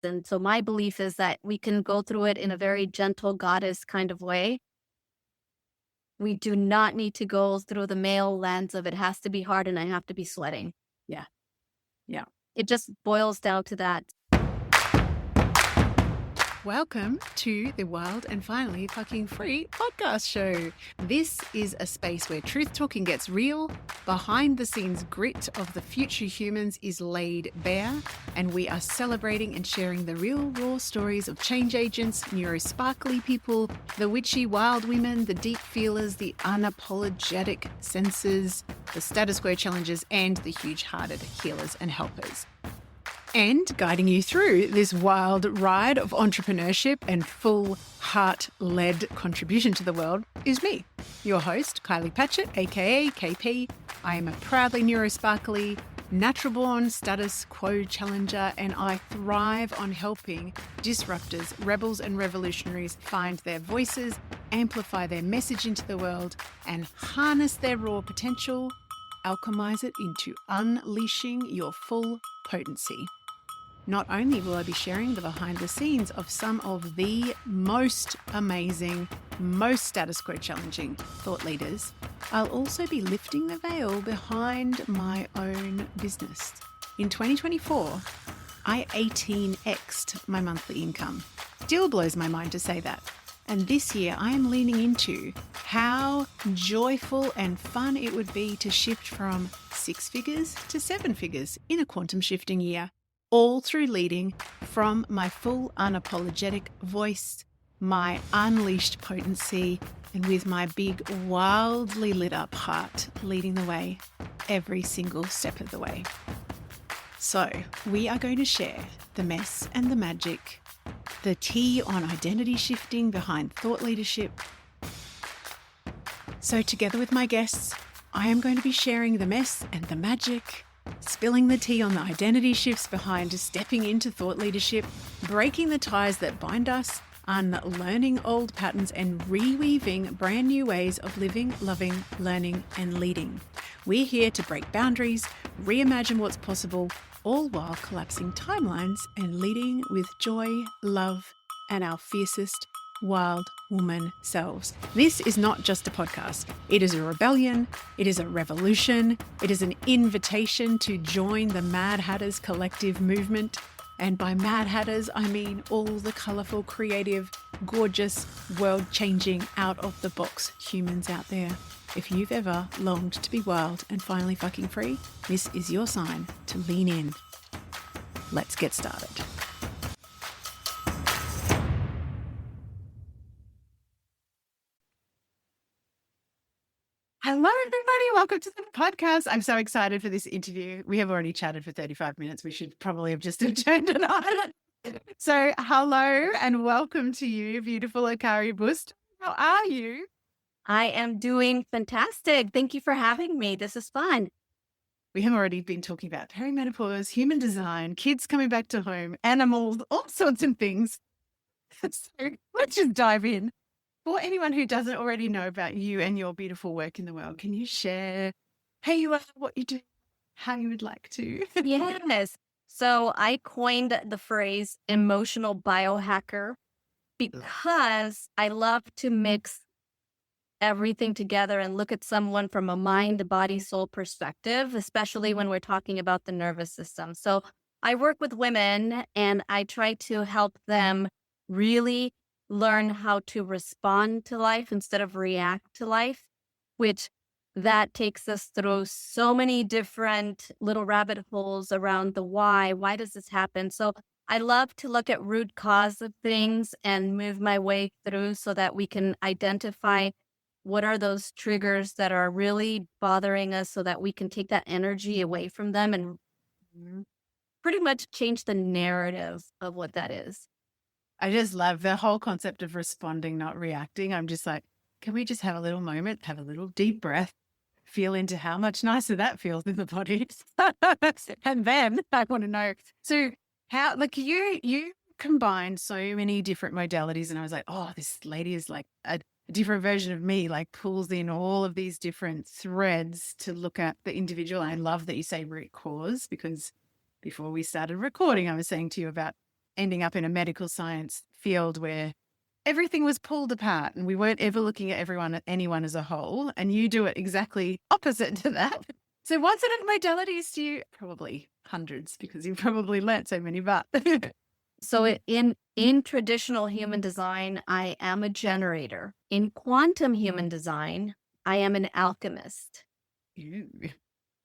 And so my belief is that we can go through it in a very gentle goddess kind of way. We do not need to go through the male lens of it has to be hard and I have to be sweating. Yeah. Yeah. It just boils down to that. Welcome to the Wild and Finally Fucking Free podcast show. This is a space where truth talking gets real, behind the scenes grit of the future humans is laid bare, and we are celebrating and sharing the real raw stories of change agents, neurosparkly people, the witchy wild women, the deep feelers, the unapologetic sensors, the status quo challengers, and the huge-hearted healers and helpers. And guiding you through this wild ride of entrepreneurship and full heart-led contribution to the world is me, your host, Kylie Patchett, aka KP. I am a proudly neurosparkly, natural-born status quo challenger, and I thrive on helping disruptors, rebels, and revolutionaries find their voices, amplify their message into the world, and harness their raw potential, alchemize it into unleashing your full potency. Not only will I be sharing the behind the scenes of some of the most amazing, most status quo challenging thought leaders, I'll also be lifting the veil behind my own business. In 2024, I 18x'd my monthly income. Still blows my mind to say that. And this year I am leaning into how joyful and fun it would be to shift from 6 figures to 7 figures in a quantum shifting year. All through leading from my full unapologetic voice, my unleashed potency, and with my big, wildly lit up heart leading the way every single step of the way. So we are going to share the mess and the magic, the tea on identity shifting behind thought leadership. So together with my guests, I am going to be sharing the mess and the magic, spilling the tea on the identity shifts behind stepping into thought leadership, breaking the ties that bind us, unlearning old patterns, and reweaving brand new ways of living, loving, learning, and leading. We're here to break boundaries, reimagine what's possible, all while collapsing timelines and leading with joy, love, and our fiercest wild woman selves. This is not just a podcast. It is a rebellion. It is a revolution. It is an invitation to join the Mad Hatters collective movement. And by Mad Hatters, I mean all the colourful, creative, gorgeous, world-changing, out-of-the-box humans out there. If you've ever longed to be wild and finally fucking free, this is your sign to lean in. Let's get started. Hello, everybody. Welcome to the podcast. I'm so excited for this interview. We have already chatted for 35 minutes. We should probably have just turned it on. So hello and welcome to you, beautiful Akary Busto. How are you? I am doing fantastic. Thank you for having me. This is fun. We have already been talking about perimenopause, human design, kids coming back to home, animals, all sorts of things. So let's just dive in. For anyone who doesn't already know about you and your beautiful work in the world, can you share who you are, what you do, how you would like to? Yes. So I coined the phrase emotional biohacker because I love to mix everything together and look at someone from a mind, body, soul perspective, especially when we're talking about the nervous system. So I work with women and I try to help them really learn how to respond to life instead of react to life, which that takes us through so many different little rabbit holes around the why. Why does this happen? So I love to look at root cause of things and move my way through so that we can identify what are those triggers that are really bothering us so that we can take that energy away from them and pretty much change the narrative of what that is. I just love the whole concept of responding, not reacting. I'm just like, can we just have a little moment, have a little deep breath, feel into how much nicer that feels in the body? And then I want to know, so how, like you combined so many different modalities and I was like, oh, this lady is like a different version of me, like pulls in all of these different threads to look at the individual. I love that you say root cause because before we started recording, I was saying to you about ending up in a medical science field where everything was pulled apart and we weren't ever looking at anyone as a whole. And you do it exactly opposite to that. So what sort of modalities do you, probably hundreds because you've probably learnt so many, but So in traditional human design, I am a generator. In quantum human design, I am an alchemist. Ew.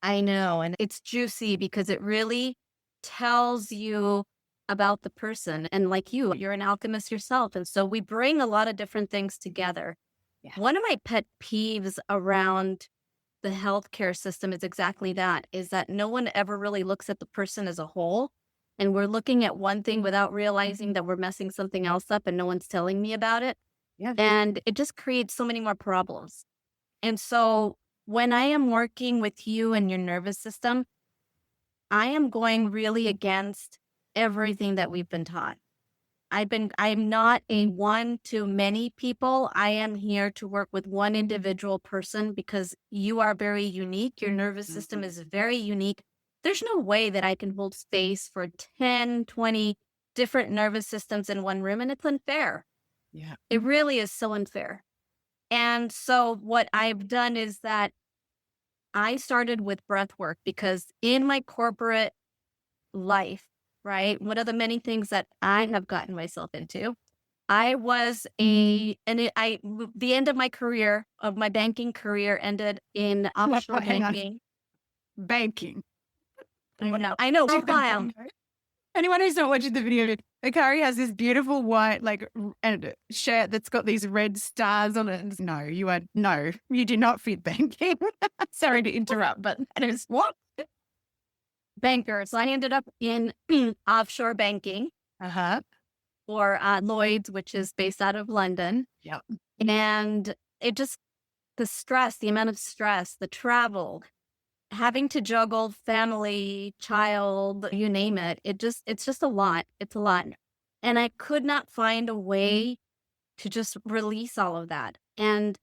I know, and it's juicy because it really tells you about the person. And like you're an alchemist yourself. And so we bring a lot of different things together. Yeah. One of my pet peeves around the healthcare system is exactly that, is that no one ever really looks at the person as a whole. And we're looking at one thing without realizing that we're messing something else up and no one's telling me about it. Yeah. And it just creates so many more problems. And so when I am working with you and your nervous system, I am going really against everything that we've been taught. I'm not a one to many people. I am here to work with one individual person because you are very unique. Your nervous system is very unique. There's no way that I can hold space for 10, 20 different nervous systems in one room, and it's unfair. Yeah. It really is so unfair. And so what I've done is that I started with breath work because in my corporate life, right, one of the many things that I have gotten myself into, I was the end of my career, of my banking career ended in offshore Hang on. banking. Banking. I know, wild. Anyone who's not watching the video, Akary has this beautiful white and shirt that's got these red stars on it. No, you do not fit banking. Sorry to interrupt, but that is what? Banker. So I ended up in offshore banking Uh-huh. for Lloyd's, which is based out of London. Yep. And it just, the stress, the amount of stress, the travel, having to juggle family, child, you name it. It's just a lot. It's a lot. And I could not find a way to just release all of that. And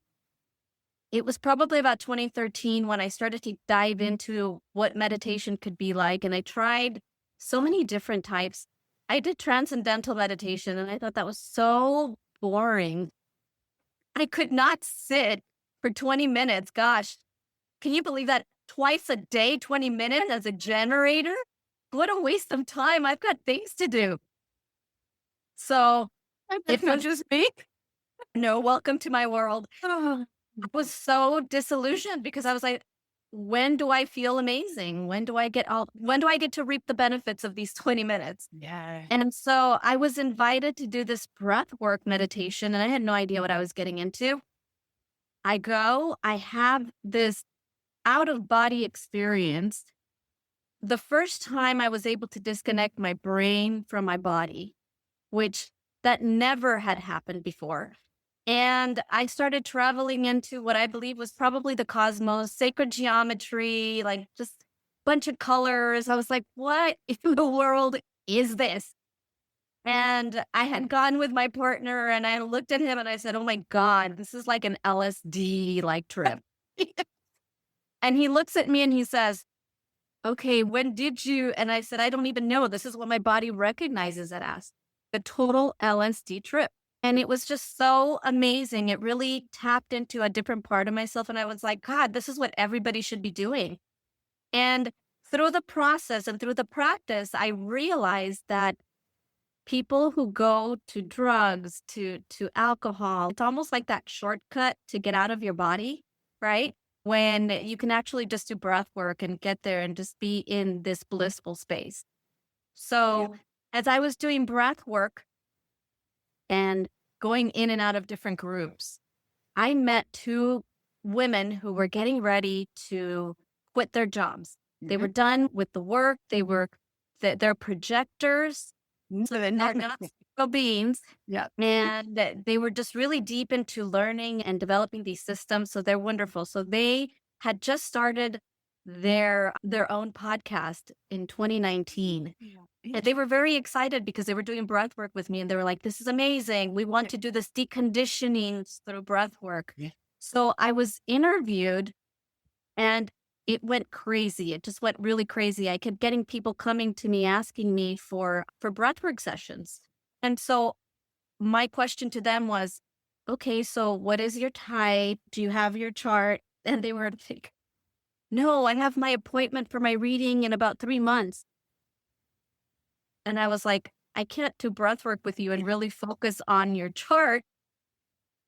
it was probably about 2013 when I started to dive into what meditation could be like. And I tried so many different types. I did transcendental meditation and I thought that was so boring. I could not sit for 20 minutes. Gosh, can you believe that? Twice a day, 20 minutes as a generator? What a waste of time. I've got things to do. So It's not just me. no, welcome to my world. Oh. I was so disillusioned because I was like, when do I feel amazing? When do I get to reap the benefits of these 20 minutes? Yeah. And so I was invited to do this breath work meditation and I had no idea what I was getting into. I have this out of body experience. The first time I was able to disconnect my brain from my body, which that never had happened before. And I started traveling into what I believe was probably the cosmos, sacred geometry, like just a bunch of colors. I was like, what in the world is this? And I had gone with my partner and I looked at him and I said, oh my God, this is like an LSD like trip. And he looks at me and he says, okay, when did you? And I said, I don't even know. This is what my body recognizes it as a total LSD trip. And it was just so amazing. It really tapped into a different part of myself. And I was like, God, this is what everybody should be doing. And through the process and through the practice, I realized that people who go to drugs, to alcohol, it's almost like that shortcut to get out of your body, right? When you can actually just do breath work and get there and just be in this blissful space. So as I was doing breath work and going in and out of different groups, I met two women who were getting ready to quit their jobs. They were done with the work. They're projectors. So they're not physical beings. Yeah. And they were just really deep into learning and developing these systems. So they're wonderful. So they had just started their own podcast in 2019. And they were very excited because they were doing breath work with me. And they were like, this is amazing. We want to do this deconditioning through breath work. Yeah. So I was interviewed and it went crazy. It just went really crazy. I kept getting people coming to me asking me for breathwork sessions. And so my question to them was, okay, so what is your type? Do you have your chart? And they were like, no, I have my appointment for my reading in about 3 months. And I was like, I can't do breath work with you and really focus on your chart.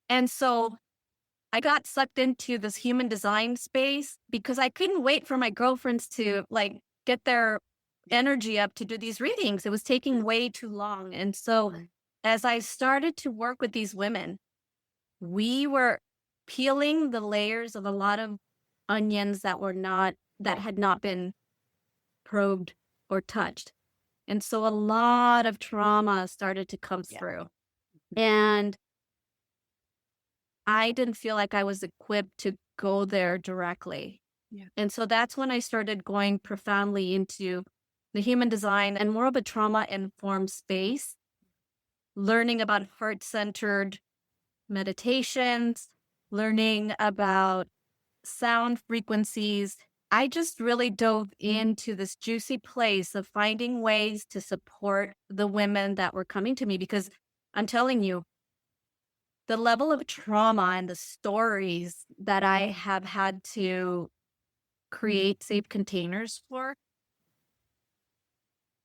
And so I got sucked into this human design space because I couldn't wait for my girlfriends to like get their energy up to do these readings. It was taking way too long. And so as I started to work with these women, we were peeling the layers of a lot of onions that had not been probed or touched. And so a lot of trauma started to come through. And I didn't feel like I was equipped to go there directly. Yeah. And so that's when I started going profoundly into the human design and more of a trauma informed space, learning about heart centered meditations, learning about sound frequencies. I just really dove into this juicy place of finding ways to support the women that were coming to me because I'm telling you, the level of trauma and the stories that I have had to create safe containers for.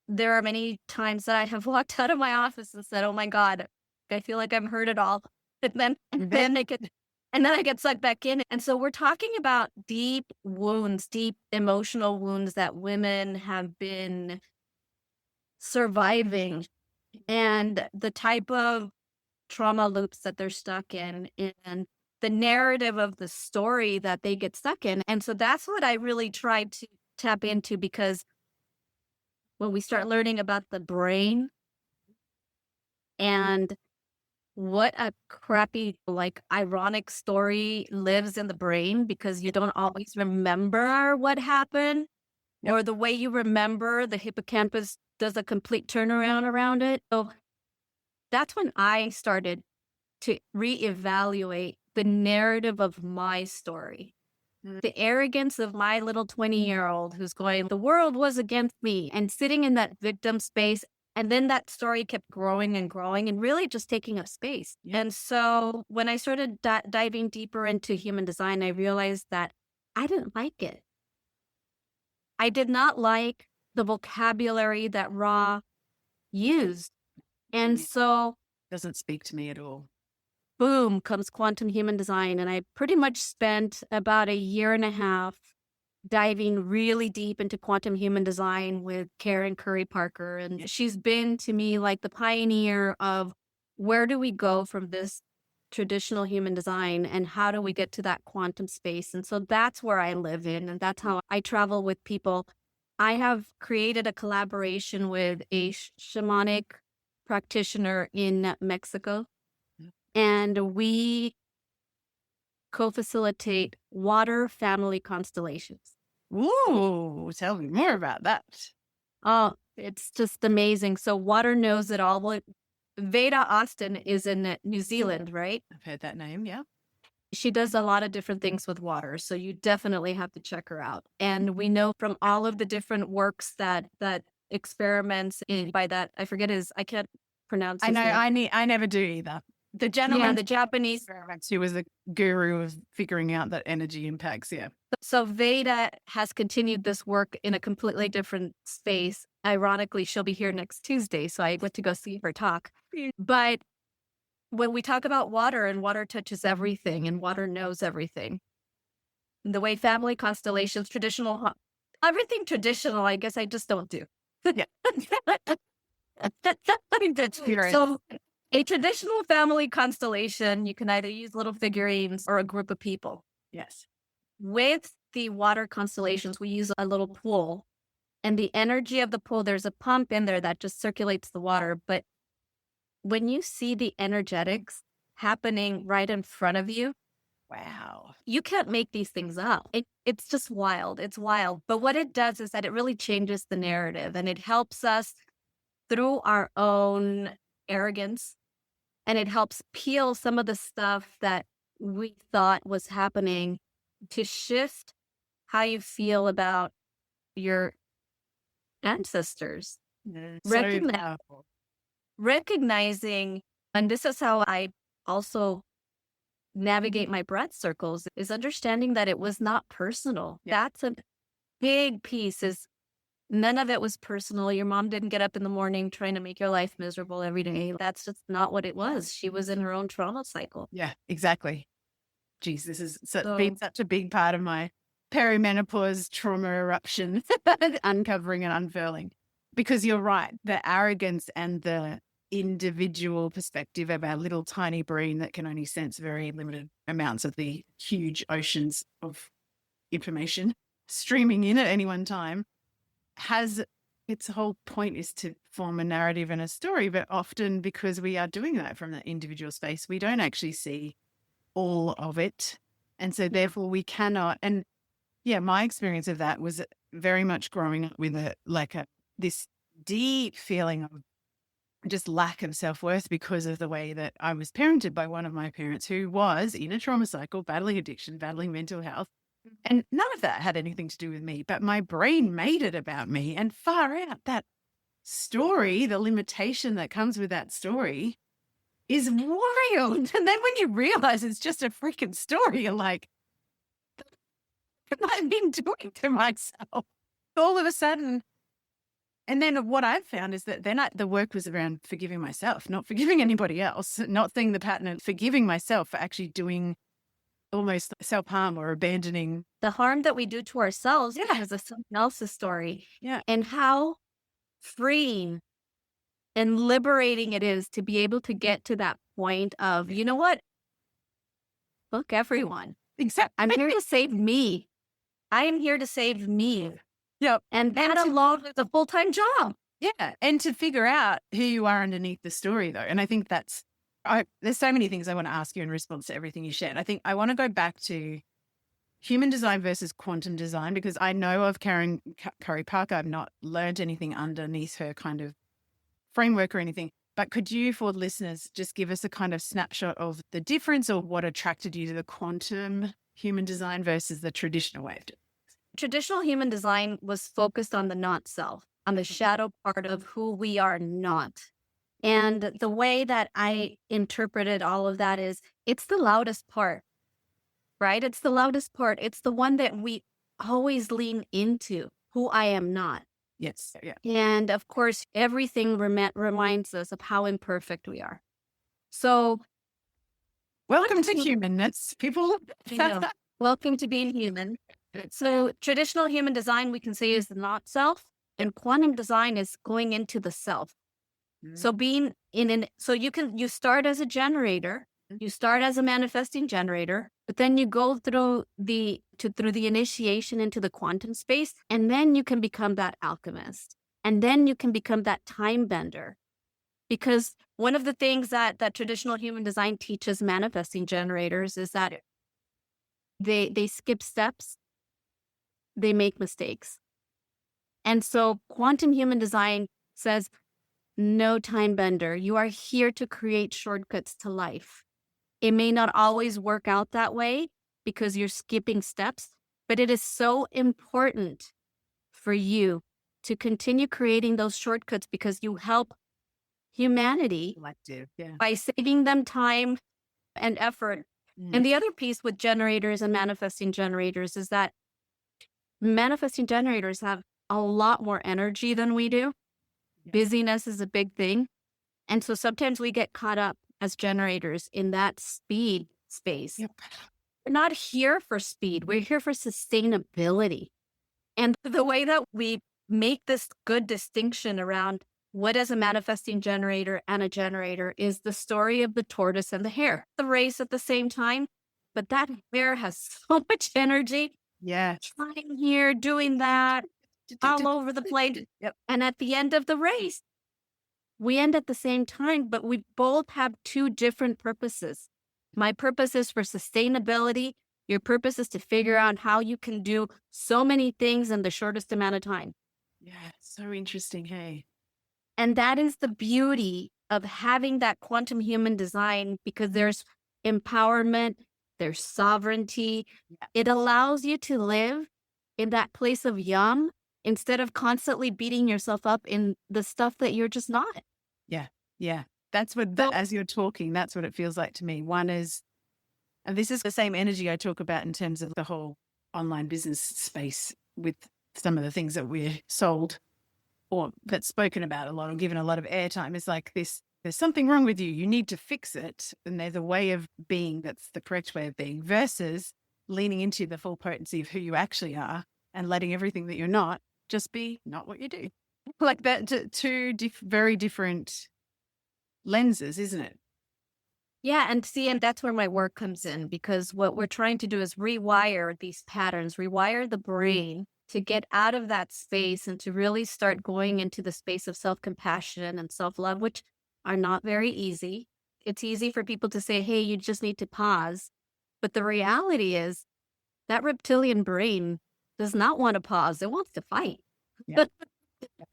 There are many times that I have walked out of my office and said, "Oh my God, I feel like I've heard it all." And then I get sucked back in. And so we're talking about deep wounds, deep emotional wounds that women have been surviving and the type of trauma loops that they're stuck in and the narrative of the story that they get stuck in. And so that's what I really tried to tap into because when we start learning about the brain and what a crappy, like ironic story lives in the brain because you don't always remember what happened or the way you remember the hippocampus does a complete turnaround around it. So that's when I started to reevaluate the narrative of my story. The arrogance of my little 20-year-old who's going, the world was against me, and sitting in that victim space. And then that story kept growing and growing and really just taking up space. And so when I started diving deeper into human design, I realized that I didn't like it. I did not like the vocabulary that Ra used. And so Doesn't speak to me at all. boom comes quantum human design. And I pretty much spent about a year and a half diving really deep into quantum human design with Karen Curry Parker. And she's been to me like the pioneer of where do we go from this traditional human design and how do we get to that quantum space? And so that's where I live in. And that's how I travel with people. I have created a collaboration with a shamanic practitioner in Mexico. And we co-facilitate water family constellations. Ooh, tell me more about that. Oh, it's just amazing. So water knows it all. Well, Veda Austin is in New Zealand, right? I've heard that name, yeah. She does a lot of different things with water. So you definitely have to check her out. And we know from all of the different works that experiments by that, I can't pronounce his name. I never do either. The gentleman, the Japanese. who was the guru of figuring out that energy impacts, yeah. So Veda has continued this work in a completely different space. Ironically, she'll be here next Tuesday, so I went to go see her talk. But when we talk about water, and water touches everything, and water knows everything, the way family constellations, everything traditional, I guess I just don't do. Yeah. So a traditional family constellation, you can either use little figurines or a group of people. Yes. With the water constellations, we use a little pool. And the energy of the pool, there's a pump in there that just circulates the water. But when you see the energetics happening right in front of you, wow, you can't make these things up. It's just wild. It's wild. But what it does is that it really changes the narrative and it helps us through our own arrogance. And it helps peel some of the stuff that we thought was happening to shift how you feel about your ancestors. So Recognize, powerful. recognizing, and this is how I also navigate my breath circles, is understanding that it was not personal. Yeah. That's a big piece, is none of it was personal. Your mom didn't get up in the morning trying to make your life miserable every day. That's just not what it was. She was in her own trauma cycle. Yeah, exactly. Geez, this has been So such a big part of my perimenopause trauma eruption, uncovering and unfurling. Because you're right, the arrogance and the individual perspective of our little tiny brain that can only sense very limited amounts of the huge oceans of information streaming in at any one time has its whole point is to form a narrative and a story. But often, because we are doing that from the individual space, we don't actually see all of it. And so therefore we cannot. And yeah, my experience of that was very much growing up with this deep feeling of just lack of self-worth because of the way that I was parented by one of my parents who was in a trauma cycle, battling addiction, battling mental health. And none of that had anything to do with me, but my brain made it about me. And far out, that story, the limitation that comes with that story is wild. And then when you realize it's just a freaking story, you're like, what have I been doing to myself? All of a sudden. And then what I've found is that then the work was around forgiving myself, not forgiving anybody else, not seeing the pattern and forgiving myself for actually doing almost self-harm or abandoning. the harm that we do to ourselves Yeah. because of someone else's story, Yeah. and how freeing and liberating it is to be able to get to that point of, you know what? Look, everyone, Exactly. I'm here to save me. I am here to save me. Yep. And that alone is a full-time job. Yeah. And to figure out who you are underneath the story, though. And I think there's so many things I want to ask you in response to everything you shared. I think I want to go back to human design versus quantum design, because I know of Curry Parker. I've not learned anything underneath her kind of framework or anything. But could you, for listeners, just give us a kind of snapshot of the difference or what attracted you to the quantum human design versus the traditional way of doing it? Traditional human design was focused on the not self, on the shadow part of who we are not. And the way that I interpreted all of that is it's the loudest part, right? It's the loudest part. It's the one that we always lean into, who I am not. Yes. Yeah. And of course, everything reminds us of how imperfect we are. So, Welcome to humanness, people. you know, welcome to being human. So, traditional human design, we can say, is the not self, and quantum design is going into the self. So being so you start as a generator, you start as a manifesting generator, but then you go through the initiation into the quantum space, and then you can become that alchemist, and then you can become that time bender. Because one of the things that traditional human design teaches manifesting generators is that they skip steps, they make mistakes. And so quantum human design says, no time bender. You are here to create shortcuts to life. It may not always work out that way because you're skipping steps, but it is so important for you to continue creating those shortcuts because you help humanity by saving them time and effort. And the other piece with generators and manifesting generators is that manifesting generators have a lot more energy than we do. Busyness is a big thing. And so sometimes we get caught up as generators in that speed space. Yep. We're not here for speed. We're here for sustainability. And the way that we make this good distinction around what is a manifesting generator and a generator is the story of the tortoise and the hare. The race at the same time, but that hare has so much energy. Yeah. Trying here, doing that, all over the place. Yep. And at the end of the race, we end at the same time, but we both have two different purposes. My purpose is for sustainability. Your purpose is to figure out how you can do so many things in the shortest amount of time. Yeah. So interesting. Hey. And that is the beauty of having that quantum human design, because there's empowerment, there's sovereignty. Yeah. It allows you to live in that place of yum instead of constantly beating yourself up in the stuff that you're just not. Yeah. Yeah. That's what, So as you're talking, that's what it feels like to me. One is, and this is the same energy I talk about in terms of the whole online business space with some of the things that we're sold or that's spoken about a lot or given a lot of airtime. Is like this, there's something wrong with you. You need to fix it. And there's a way of being that's the correct way of being versus leaning into the full potency of who you actually are and letting everything that you're not just be not what you do. Like that, two very different lenses, isn't it? yeah, and see, and that's where my work comes in because what we're trying to do is rewire these patterns, rewire the brain to get out of that space and to really start going into the space of self compassion and self love, which are not very easy. It's easy for people to say, hey, you just need to pause. But the reality is that reptilian brain does not want to pause, it wants to fight. Yeah.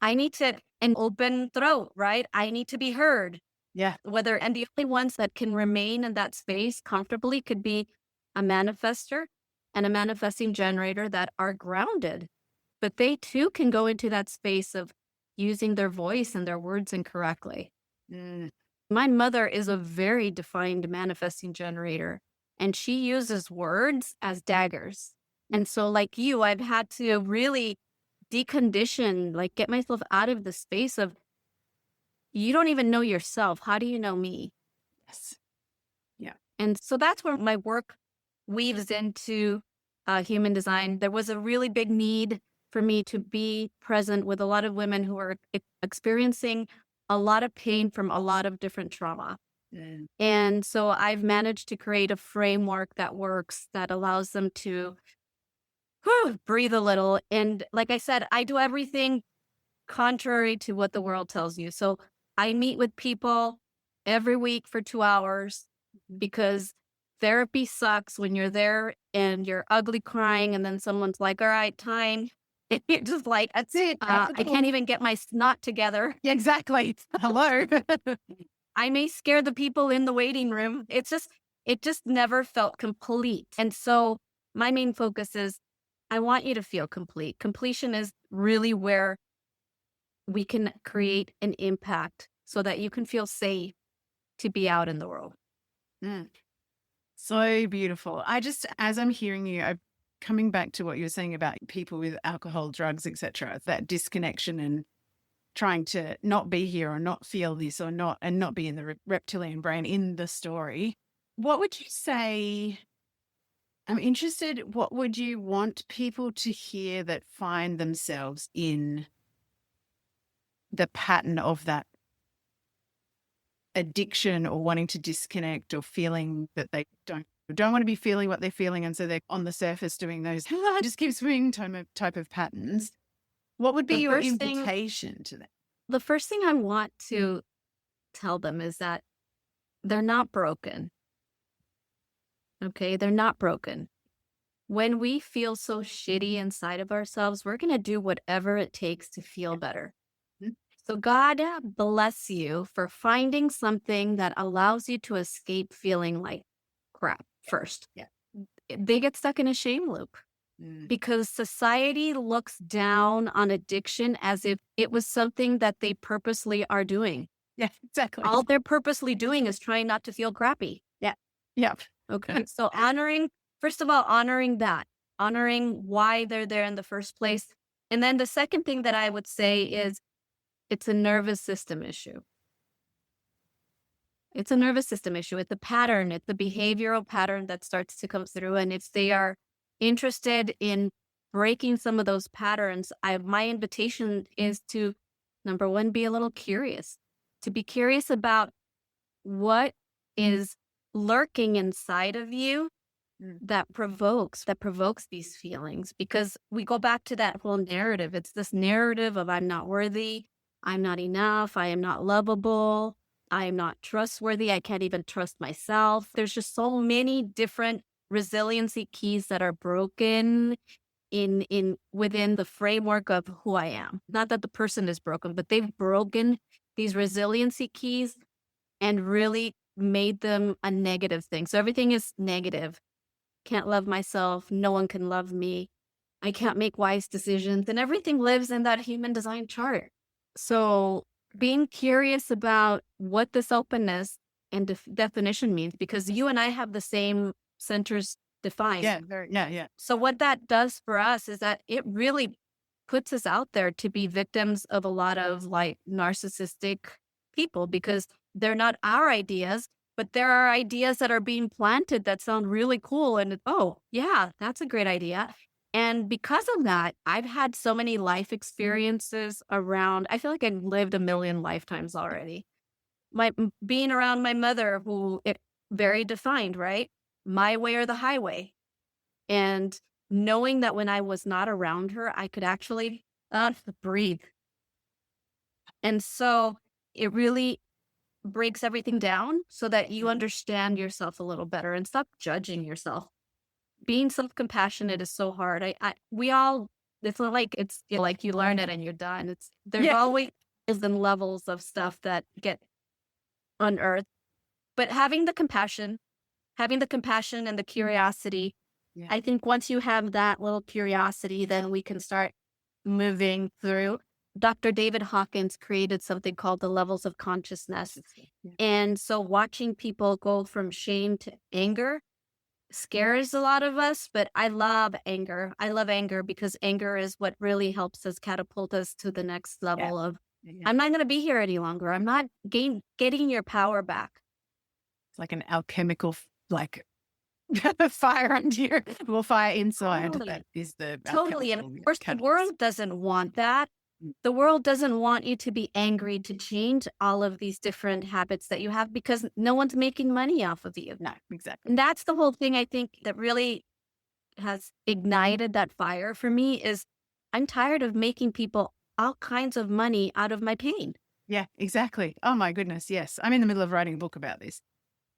I need to, an open throat, right? I need to be heard. Yeah. Whether, and the only ones that can remain in that space comfortably could be a manifester and a manifesting generator that are grounded, but they too can go into that space of using their voice and their words incorrectly. Mm. My mother is a very defined manifesting generator, and she uses words as daggers. And so, like you, I've had to really decondition, like get myself out of the space of, you don't even know yourself. How do you know me? Yes. Yeah. And so that's where my work weaves into human design. There was a really big need for me to be present with a lot of women who are experiencing a lot of pain from a lot of different trauma. Mm. And so I've managed to create a framework that works, that allows them to breathe a little. And like I said, I do everything contrary to what the world tells you. So I meet with people every week for 2 hours because therapy sucks when you're there and you're ugly crying and then someone's like, all right, time. And you're just like, That's it. That's I can't even get my snot together. Yeah, exactly. Hello. I may scare the people in the waiting room. It just never felt complete. And so my main focus is I want you to feel complete. Completion is really where we can create an impact so that you can feel safe to be out in the world. Mm. So beautiful. As I'm hearing you, I'm coming back to what you were saying about people with alcohol, drugs, etc. That disconnection and trying to not be here or not feel this or not, and not be in the reptilian brain in the story. What would you say? I'm interested. What would you want people to hear that find themselves in the pattern of that addiction or wanting to disconnect or feeling that they don't want to be feeling what they're feeling, and so they're on the surface doing those just keep swinging type of patterns? What would be The your first thing, invitation to that? the first thing I want to tell them is that they're not broken. Okay, they're not broken. When we feel so shitty inside of ourselves, we're going to do whatever it takes to feel better. Mhm. So, God bless you for finding something that allows you to escape feeling like crap first. Yeah. They get stuck in a shame loop Mm. because society looks down on addiction as if it was something that they purposely are doing. Yeah, exactly. All they're purposely doing is trying not to feel crappy. Yeah. Yeah. Okay. So honoring, first of all, honoring that, honoring why they're there in the first place. And then the second thing that I would say is it's a nervous system issue. It's a nervous system issue. It's a pattern. It's a behavioral pattern that starts to come through. And if they are interested in breaking some of those patterns, my invitation is to, number one, be a little curious, to be curious about what is lurking inside of you that provokes these feelings. Because we go back to that whole narrative. It's this narrative of I'm not worthy, I'm not enough, I am not lovable, I am not trustworthy, I can't even trust myself. There's just so many different resiliency keys that are broken in within the framework of who I am. Not that the person is broken, but they've broken these resiliency keys and really made them a negative thing. So everything is negative. Can't love myself. No one can love me. I can't make wise decisions, and everything lives in that human design chart. So being curious about what this openness and definition means, because you and I have the same centers defined. Yeah, very, yeah, yeah. So what that does for us is that it really puts us out there to be victims of a lot of like narcissistic people, because they're not our ideas, but there are ideas that are being planted that sound really cool. And oh, yeah, that's a great idea. And because of that, I've had so many life experiences around, I feel like I've lived a million lifetimes already. Being around my mother, who very defined, right? My way or the highway. And knowing that when I was not around her, I could actually breathe. And so it really breaks everything down so that you understand yourself a little better and stop judging yourself. Being self-compassionate is so hard. We all, it's not like it's like you learn it and you're done. There's Yeah. always been levels of stuff that get unearthed. But having the compassion and the curiosity, Yeah. I think once you have that little curiosity, then we can start moving through. Dr. David Hawkins created something called the levels of consciousness. Yeah. And so watching people go from shame to anger scares a lot of us, but I love anger. I love anger because anger is what really helps us catapult us to the next level of, Yeah. I'm not going to be here any longer. I'm not getting your power back. It's like an alchemical, like fire under your, well, fire inside. Totally. That is the Totally. And of alchemical course, the catalyst. world doesn't want that. Mm. The world doesn't want you to be angry to change all of these different habits that you have, because no one's making money off of you. No, exactly. And that's the whole thing, I think, that really has ignited that fire for me is I'm tired of making people all kinds of money out of my pain. Yeah, exactly. Oh my goodness. Yes. I'm in the middle of writing a book about this.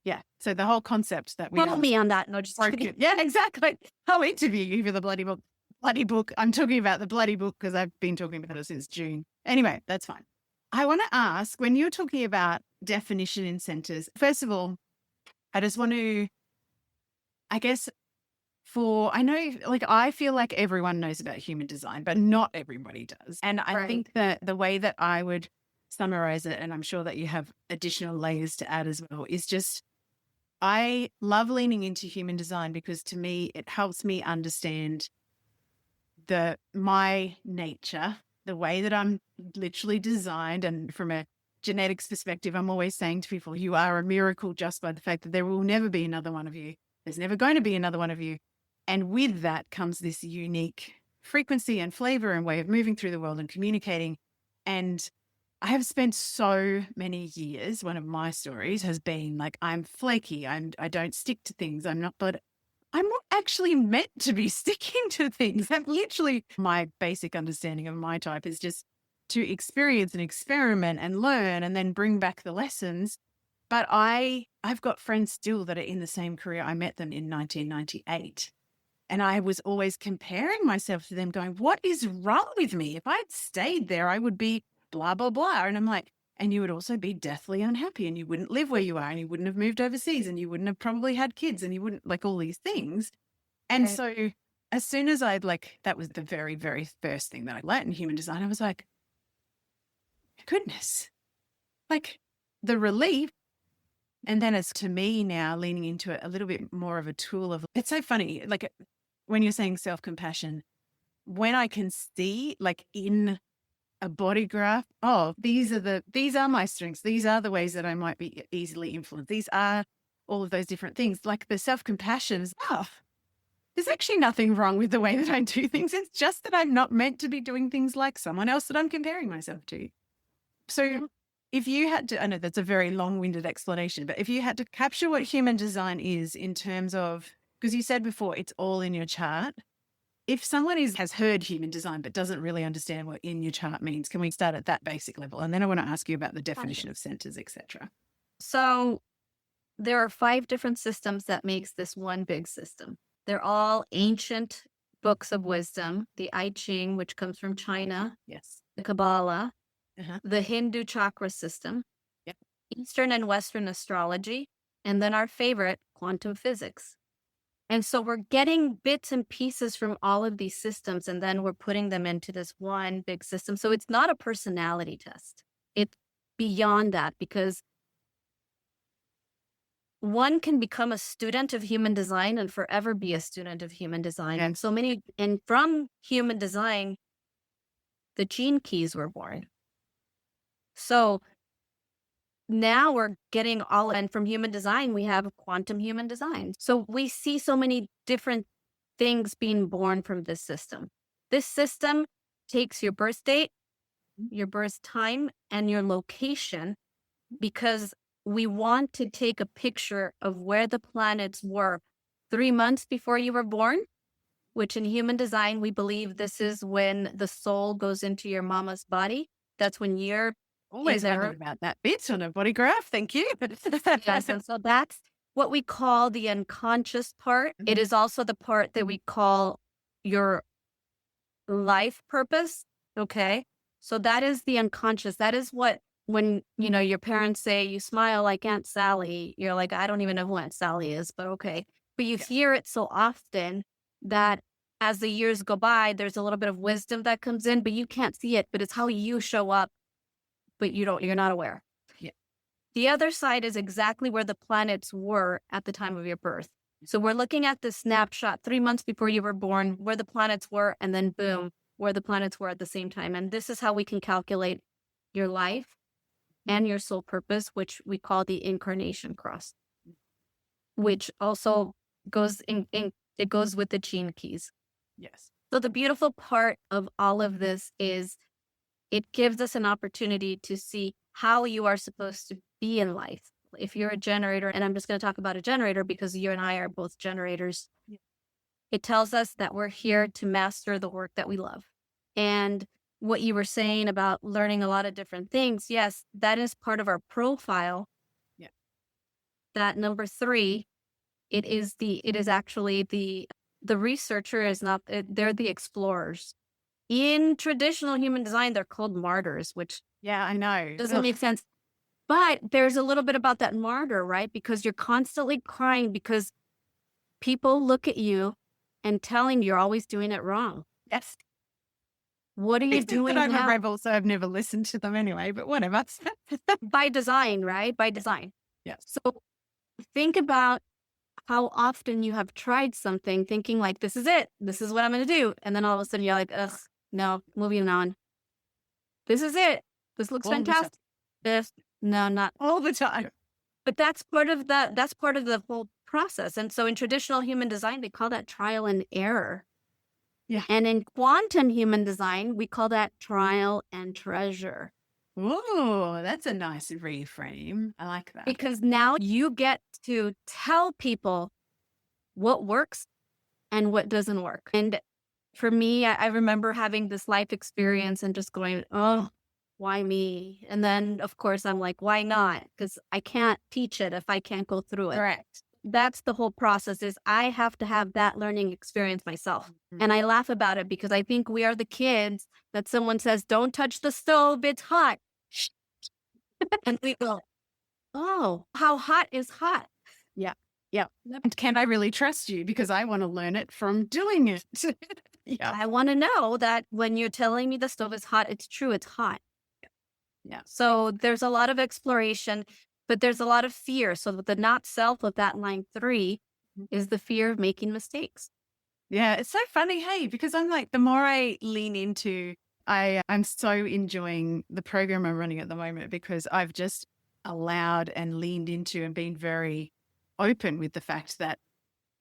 Yeah. So the whole concept that we Follow me on that. No, just kidding. Yeah, exactly. I'll interview you for the bloody book. Bloody book. I'm talking about the bloody book because I've been talking about it since June. Anyway, that's fine. I want to ask, when you're talking about definition in centers, first of all, I just want to, I guess, I know, like, I feel like everyone knows about human design, but not everybody does. And I think that the way that I would summarize it, and I'm sure that you have additional layers to add as well, is just, I love leaning into human design because to me, it helps me understand my nature, the way that I'm literally designed. And from a genetics perspective, I'm always saying to people, you are a miracle just by the fact that there will never be another one of you. There's never going to be another one of you. And with that comes this unique frequency and flavor and way of moving through the world and communicating. And I have spent so many years, one of my stories has been like, I'm flaky. I don't stick to things. I'm not actually meant to be sticking to things. That literally my basic understanding of my type is just to experience and experiment and learn and then bring back the lessons. But I've got friends still that are in the same career. I met them in 1998. And I was always comparing myself to them going, what is wrong with me? If I'd stayed there, I would be blah, blah, blah. And I'm like, and you would also be deathly unhappy and you wouldn't live where you are and you wouldn't have moved overseas and you wouldn't have probably had kids and you wouldn't, like, all these things. And so as soon as that was the very, very first thing that I learned in human design, I was like, goodness, like the relief. And then it's to me now leaning into it a little bit more of a tool of, it's so funny. Like when you're saying self-compassion, when I can see like in a body graph, oh, these are my strengths. These are the ways that I might be easily influenced. These are all of those different things. Like the self-compassion is, there's actually nothing wrong with the way that I do things. It's just that I'm not meant to be doing things like someone else that I'm comparing myself to. So if you had to, I know that's a very long-winded explanation, but if you had to capture what human design is in terms of, because you said before, it's all in your chart. If someone has heard human design but doesn't really understand what in your chart means, can we start at that basic level? And then I want to ask you about the definition of centers, etc. So there are 5 different systems that makes this one big system. They're all ancient books of wisdom. The I Ching, which comes from China. Yes. The Kabbalah. The Hindu chakra system. Yep. Eastern and Western astrology. And then our favorite, quantum physics. And so we're getting bits and pieces from all of these systems, and then we're putting them into this one big system. So it's not a personality test. It's beyond that, because one can become a student of human design and forever be a student of human design. And and from human design, the gene keys were born. So now we're getting all, and from human design, we have quantum human design. So we see so many different things being born from this system. This system takes your birth date, your birth time, and your location, because we want to take a picture of where the planets were 3 months before you were born, which in human design, we believe this is when the soul goes into your mama's body. That's when you're Always there. wondered about that bit on a body graph. Thank you. Yes, and so that's what we call the unconscious part. It is also the part that we call your life purpose. Okay. So that is the unconscious. That is what, when, your parents say you smile like Aunt Sally, you're like, I don't even know who Aunt Sally is, but okay. But you hear it so often that as the years go by, there's a little bit of wisdom that comes in, but you can't see it, but it's how you show up, but you're not aware. Yeah. The other side is exactly where the planets were at the time of your birth. So we're looking at the snapshot 3 months before you were born, where the planets were, and then boom, where the planets were at the same time. And this is how we can calculate your life and your soul purpose, which we call the incarnation cross, which also goes it goes with the gene keys. Yes. So the beautiful part of all of this is it gives us an opportunity to see how you are supposed to be in life. If you're a generator, and I'm just going to talk about a generator because you and I are both generators, it tells us that we're here to master the work that we love. And what you were saying about learning a lot of different things, yes, that is part of our profile. Yeah. That number 3, it is actually the researcher is not, they're the explorers. In traditional human design, they're called martyrs, which Yeah, I know. doesn't make sense. But there's a little bit about that martyr, right? Because you're constantly crying because people look at you and telling you're always doing it wrong. Yes. What are you doing I'm now? a rebel, so I've never listened to them anyway, but whatever. By design, right? By design. Yes. So think about how often you have tried something thinking like, this is it. This is what I'm going to do. And then all of a sudden you're like, ugh, no, moving on. This is it. This looks fantastic. No, not all the time. But that's part of the whole process. And so in traditional human design, they call that trial and error. Yeah. And in quantum human design, we call that trial and treasure. Oh, that's a nice reframe. I like that. Because now you get to tell people what works and what doesn't work. And for me, I remember having this life experience and just going, oh, why me? And then, of course, I'm like, why not? Because I can't teach it if I can't go through it. Correct. That's the whole process, is I have to have that learning experience myself. And I laugh about it because I think we are the kids that someone says, don't touch the stove, it's hot. And we go, oh, how hot is hot? Yeah. Yeah. And can I really trust you? Because I want to learn it from doing it. Yeah. I want to know that when you're telling me the stove is hot, it's true, it's hot. Yeah. So there's a lot of exploration, but there's a lot of fear. So the not self of that line 3 is the fear of making mistakes. Yeah. It's so funny. Hey, because I'm like, the more I lean into, I'm so enjoying the program I'm running at the moment, because I've just allowed and leaned into and been very open with the fact that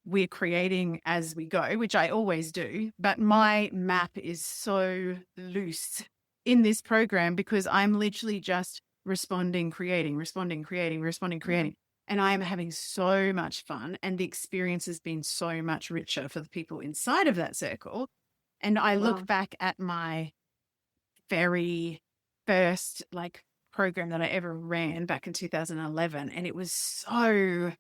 we're creating as we go, which I always do. But my map is so loose in this program because I'm literally just responding, creating, responding, creating, responding, creating. And I am having so much fun. And the experience has been so much richer for the people inside of that circle. And I look back at my very first program that I ever ran back in 2011, and it was so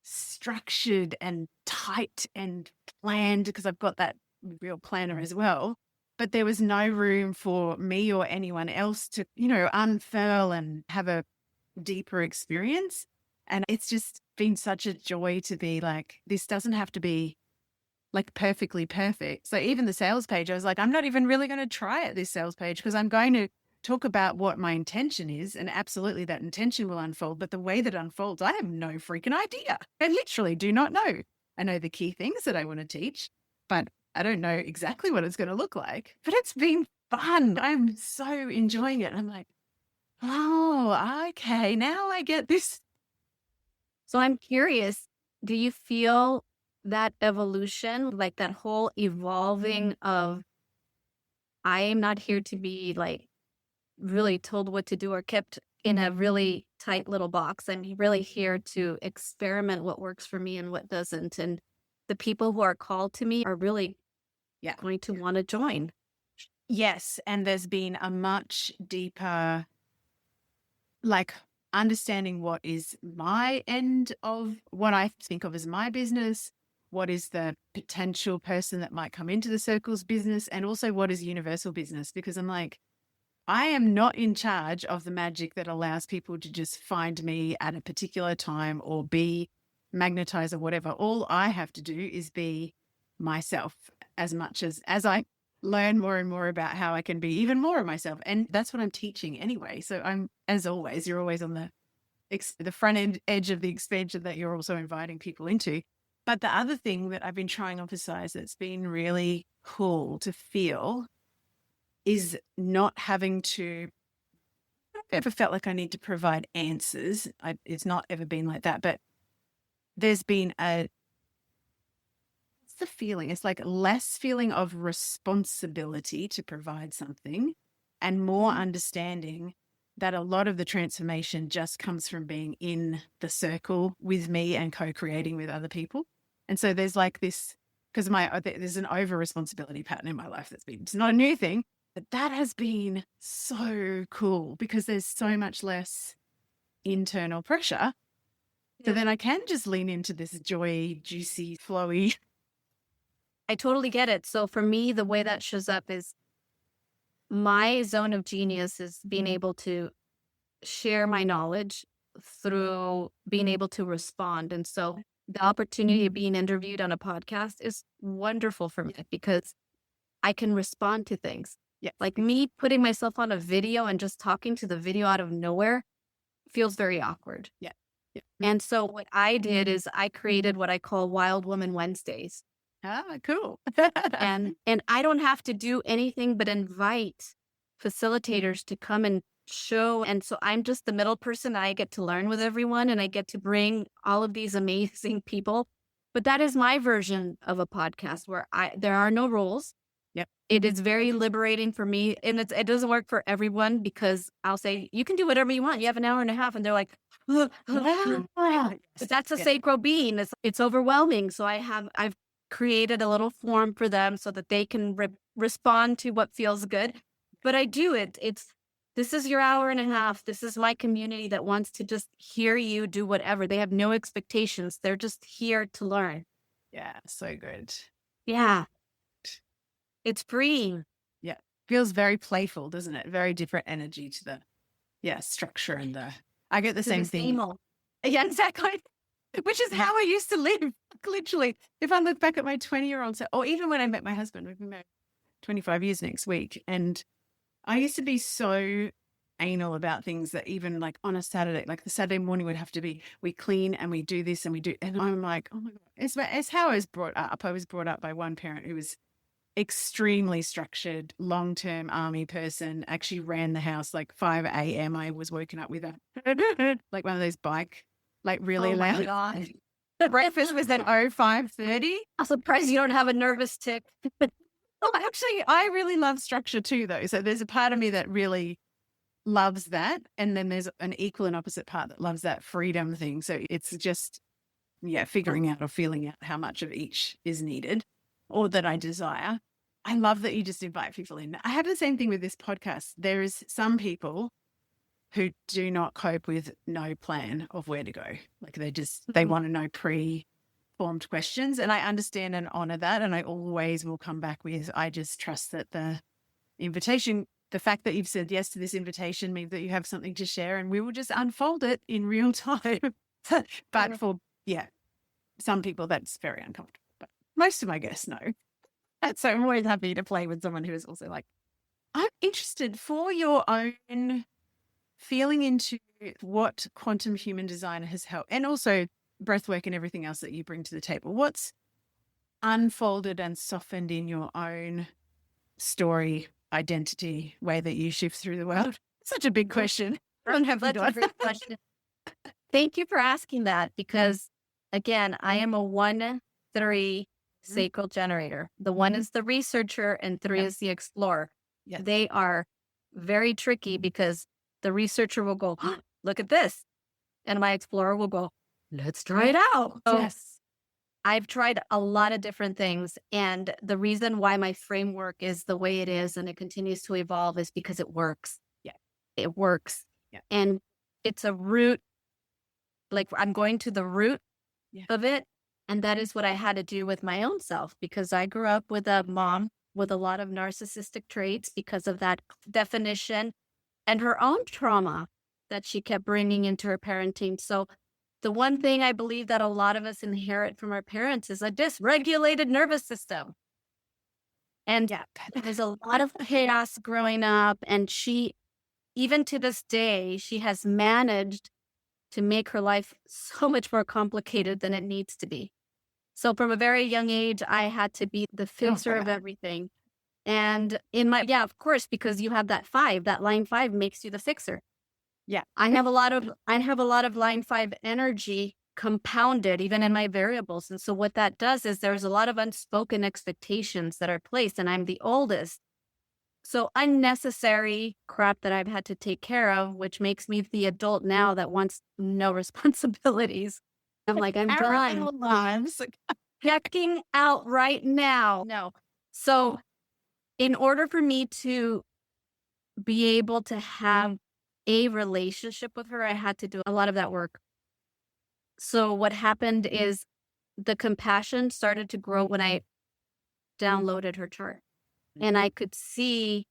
structured and tight and planned because I've got that real planner as well. But there was no room for me or anyone else to, unfurl and have a deeper experience. And it's just been such a joy to be like, this doesn't have to be like perfectly perfect. So even the sales page, I was like, I'm not even really going to try at this sales page because I'm going to talk about what my intention is. And absolutely that intention will unfold. But the way that unfolds, I have no freaking idea. I literally do not know. I know the key things that I want to teach, but I don't know exactly what it's going to look like. But it's been fun. I'm so enjoying it. I'm like, oh, okay. Now I get this. So I'm curious, do you feel that evolution, like that whole evolving of I am not here to be like really told what to do or kept in a really tight little box. I'm really here to experiment what works for me and what doesn't. And the people who are called to me are really going to want to join. Yes. And there's been a much deeper, like, understanding what is my end of what I think of as my business, what is the potential person that might come into the circle's business, and also what is universal business. Because I'm like, I am not in charge of the magic that allows people to just find me at a particular time or be magnetized or whatever. All I have to do is be myself as much as I learn more and more about how I can be even more of myself. And that's what I'm teaching anyway. So I'm, as always, you're always on the front edge of the expansion that you're also inviting people into. But the other thing that I've been trying to emphasize that's been really cool to feel is not having to, I've ever felt like I need to provide answers. It's not ever been like that, but there's been what's the feeling? It's like less feeling of responsibility to provide something and more understanding that a lot of the transformation just comes from being in the circle with me and co-creating with other people. And so there's like this, because there's an over responsibility pattern in my life it's not a new thing, but that has been so cool because there's so much less internal pressure. So then I can just lean into this joy, juicy, flowy. I totally get it. So for me, the way that shows up is my zone of genius is being able to share my knowledge through being able to respond. And so the opportunity of being interviewed on a podcast is wonderful for me because I can respond to things. Yeah. Like me putting myself on a video and just talking to the video out of nowhere feels very awkward. Yeah. And so what I did is I created what I call Wild Woman Wednesdays. Ah, cool. And I don't have to do anything but invite facilitators to come and show. And so I'm just the middle person. I get to learn with everyone and I get to bring all of these amazing people. But that is my version of a podcast where there are no rules. Yep. It is very liberating for me. And it doesn't work for everyone because I'll say, you can do whatever you want. You have an hour and a half. And they're like, but that's a sacred being. It's overwhelming. So I've created a little form for them so that they can respond to what feels good. But I do it. This is your hour and a half. This is my community that wants to just hear you do whatever. They have no expectations. They're just here to learn. Yeah, so good. Yeah. It's freeing. Yeah. Feels very playful, doesn't it? Very different energy to the structure and I get the same thing. Yeah, exactly. Which is how I used to live. Literally, if I look back at my 20-year-old self, or even when I met my husband, we've been married 25 years next week. And I used to be so anal about things that even like on a Saturday, like the Saturday morning would have to be, we clean and we do this and we do. And I'm like, oh my God, it's how I was brought up. I was brought up by one parent who was extremely structured, long-term army person, actually ran the house like 5 a.m. I was woken up with like one of those bike, like really loud. Oh my God. Breakfast was at 05:30. I'm surprised you don't have a nervous tick. Well, actually, I really love structure too, though. So there's a part of me that really loves that. And then there's an equal and opposite part that loves that freedom thing. So it's just, figuring out or feeling out how much of each is needed or that I desire. I love that you just invite people in. I have the same thing with this podcast. There is some people who do not cope with no plan of where to go. Like they want to know pre-formed questions. And I understand and honor that. And I always will come back with, I just trust that the invitation, the fact that you've said yes to this invitation means that you have something to share and we will just unfold it in real time. But for, some people that's very uncomfortable. But most of my guests know. And so I'm always happy to play with someone who is also like, I'm interested for your own feeling into what quantum human design has helped, and also breathwork and everything else that you bring to the table. What's unfolded and softened in your own story, identity, way that you shift through the world? Such a big question. That's a great question. Thank you for asking that because, again, I am a 1-3 sacral generator. The 1 is the researcher and 3 is the explorer. Yes. They are very tricky because the researcher will go, look at this. And my explorer will go, let's try it out. So Yes. I've tried a lot of different things. And the reason why my framework is the way it is and it continues to evolve is because it works. Yeah. It works. Yeah. And it's a root, like I'm going to the root of it. And that is what I had to do with my own self because I grew up with a mom with a lot of narcissistic traits because of that definition and her own trauma that she kept bringing into her parenting. So the one thing I believe that a lot of us inherit from our parents is a dysregulated nervous system. And there was a lot of chaos growing up. And she, even to this day, she has managed to make her life so much more complicated than it needs to be. So from a very young age, I had to be the fixer of everything. And in my, of course, because you have that 5, that line 5 makes you the fixer. Yeah. I have a lot of line 5 energy compounded even in my variables. And so what that does is there's a lot of unspoken expectations that are placed and I'm the oldest. So unnecessary crap that I've had to take care of, which makes me the adult now that wants no responsibilities. I'm like, I'm done. Checking out right now. No. So in order for me to be able to have a relationship with her, I had to do a lot of that work. So what happened is the compassion started to grow when I downloaded her chart. And I could see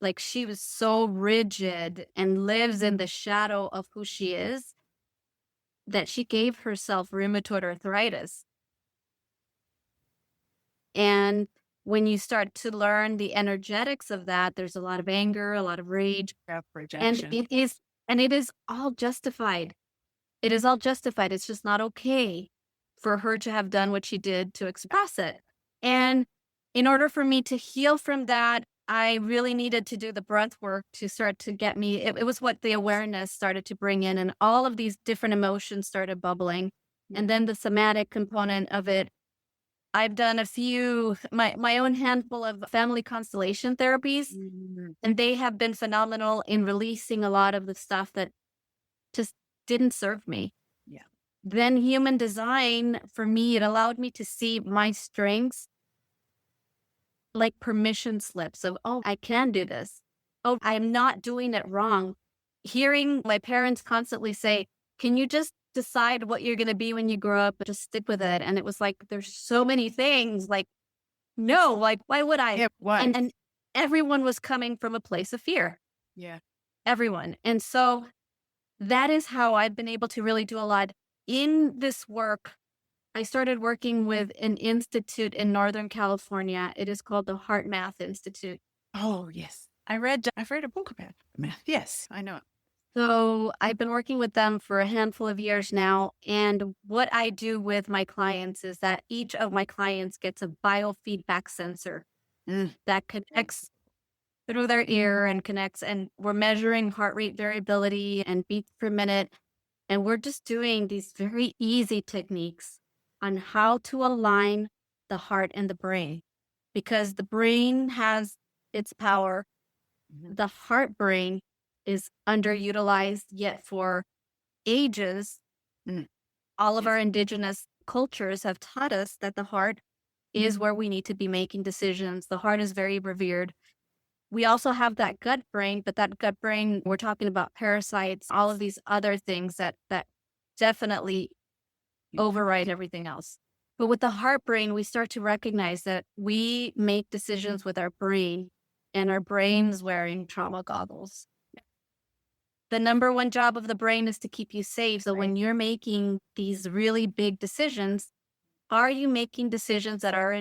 like she was so rigid and lives in the shadow of who she is that she gave herself rheumatoid arthritis. And when you start to learn the energetics of that, there's a lot of anger, a lot of rage, and it is all justified. It is all justified. It's just not okay for her to have done what she did to express it. And in order for me to heal from that, I really needed to do the breath work to start to get me. It was what the awareness started to bring in, and all of these different emotions started bubbling. And then the somatic component of it. I've done a few, my own handful of family constellation therapies, and they have been phenomenal in releasing a lot of the stuff that just didn't serve me. Yeah. Then human design, for me, it allowed me to see my strengths like permission slips of, oh, I can do this. Oh, I'm not doing it wrong. Hearing my parents constantly say, can you just decide what you're going to be when you grow up, but just stick with it. And it was like, there's so many things like, no, like, why would I? Yeah, why? And everyone was coming from a place of fear. Yeah. Everyone. And so that is how I've been able to really do a lot in this work. I started working with an institute in Northern California. It is called the HeartMath Institute. Oh, yes. I've read a book about math. Yes, I know it. So I've been working with them for a handful of years now. And what I do with my clients is that each of my clients gets a biofeedback sensor that connects through their ear and connects. And we're measuring heart rate variability and beats per minute. And we're just doing these very easy techniques on how to align the heart and the brain, because the brain has its power. The heart brain is underutilized, yet for ages, all of our indigenous cultures have taught us that the heart is where we need to be making decisions. The heart is very revered. We also have that gut brain, but that gut brain, we're talking about parasites, all of these other things that definitely override everything else. But with the heart brain, we start to recognize that we make decisions with our brain, and our brain's wearing trauma goggles. The number one job of the brain is to keep you safe. So when you're making these really big decisions, are you making decisions that are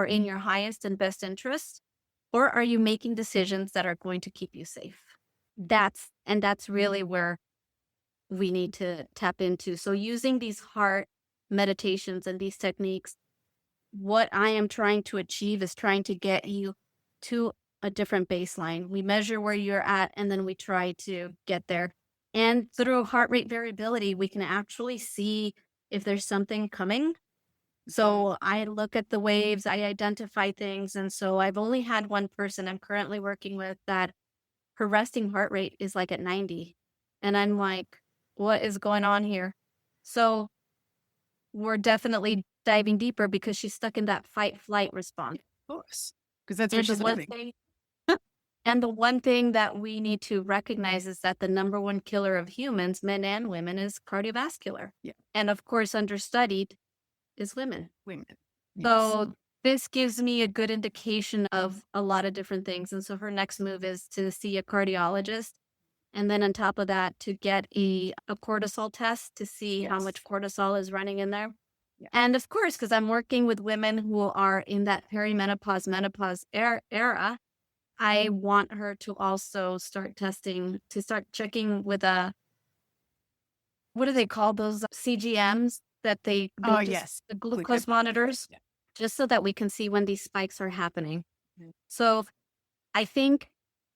in your highest and best interest? Or are you making decisions that are going to keep you safe? That's really where we need to tap into. So using these heart meditations and these techniques, what I am trying to achieve is trying to get you to a different baseline. We measure where you're at and then we try to get there. And through heart rate variability, we can actually see if there's something coming. So I look at the waves, I identify things. And so I've only had one person I'm currently working with that her resting heart rate is like at 90. And I'm like, what is going on here? So we're definitely diving deeper because she's stuck in that fight flight response. Of course, because that's what And the she's one living. thing and the one thing that we need to recognize is that the number one killer of humans, men and women, is cardiovascular. Yeah. And of course, understudied is women. Women. So this gives me a good indication of a lot of different things. And so her next move is to see a cardiologist. And then on top of that, to get a cortisol test to see how much cortisol is running in there. Yeah. And of course, because I'm working with women who are in that perimenopause, menopause era, I want her to also start testing, to start checking with what do they call those CGMs that they Oh, just, yes. the glucose monitors, Yeah. just so that we can see when these spikes are happening. Mhm. So I think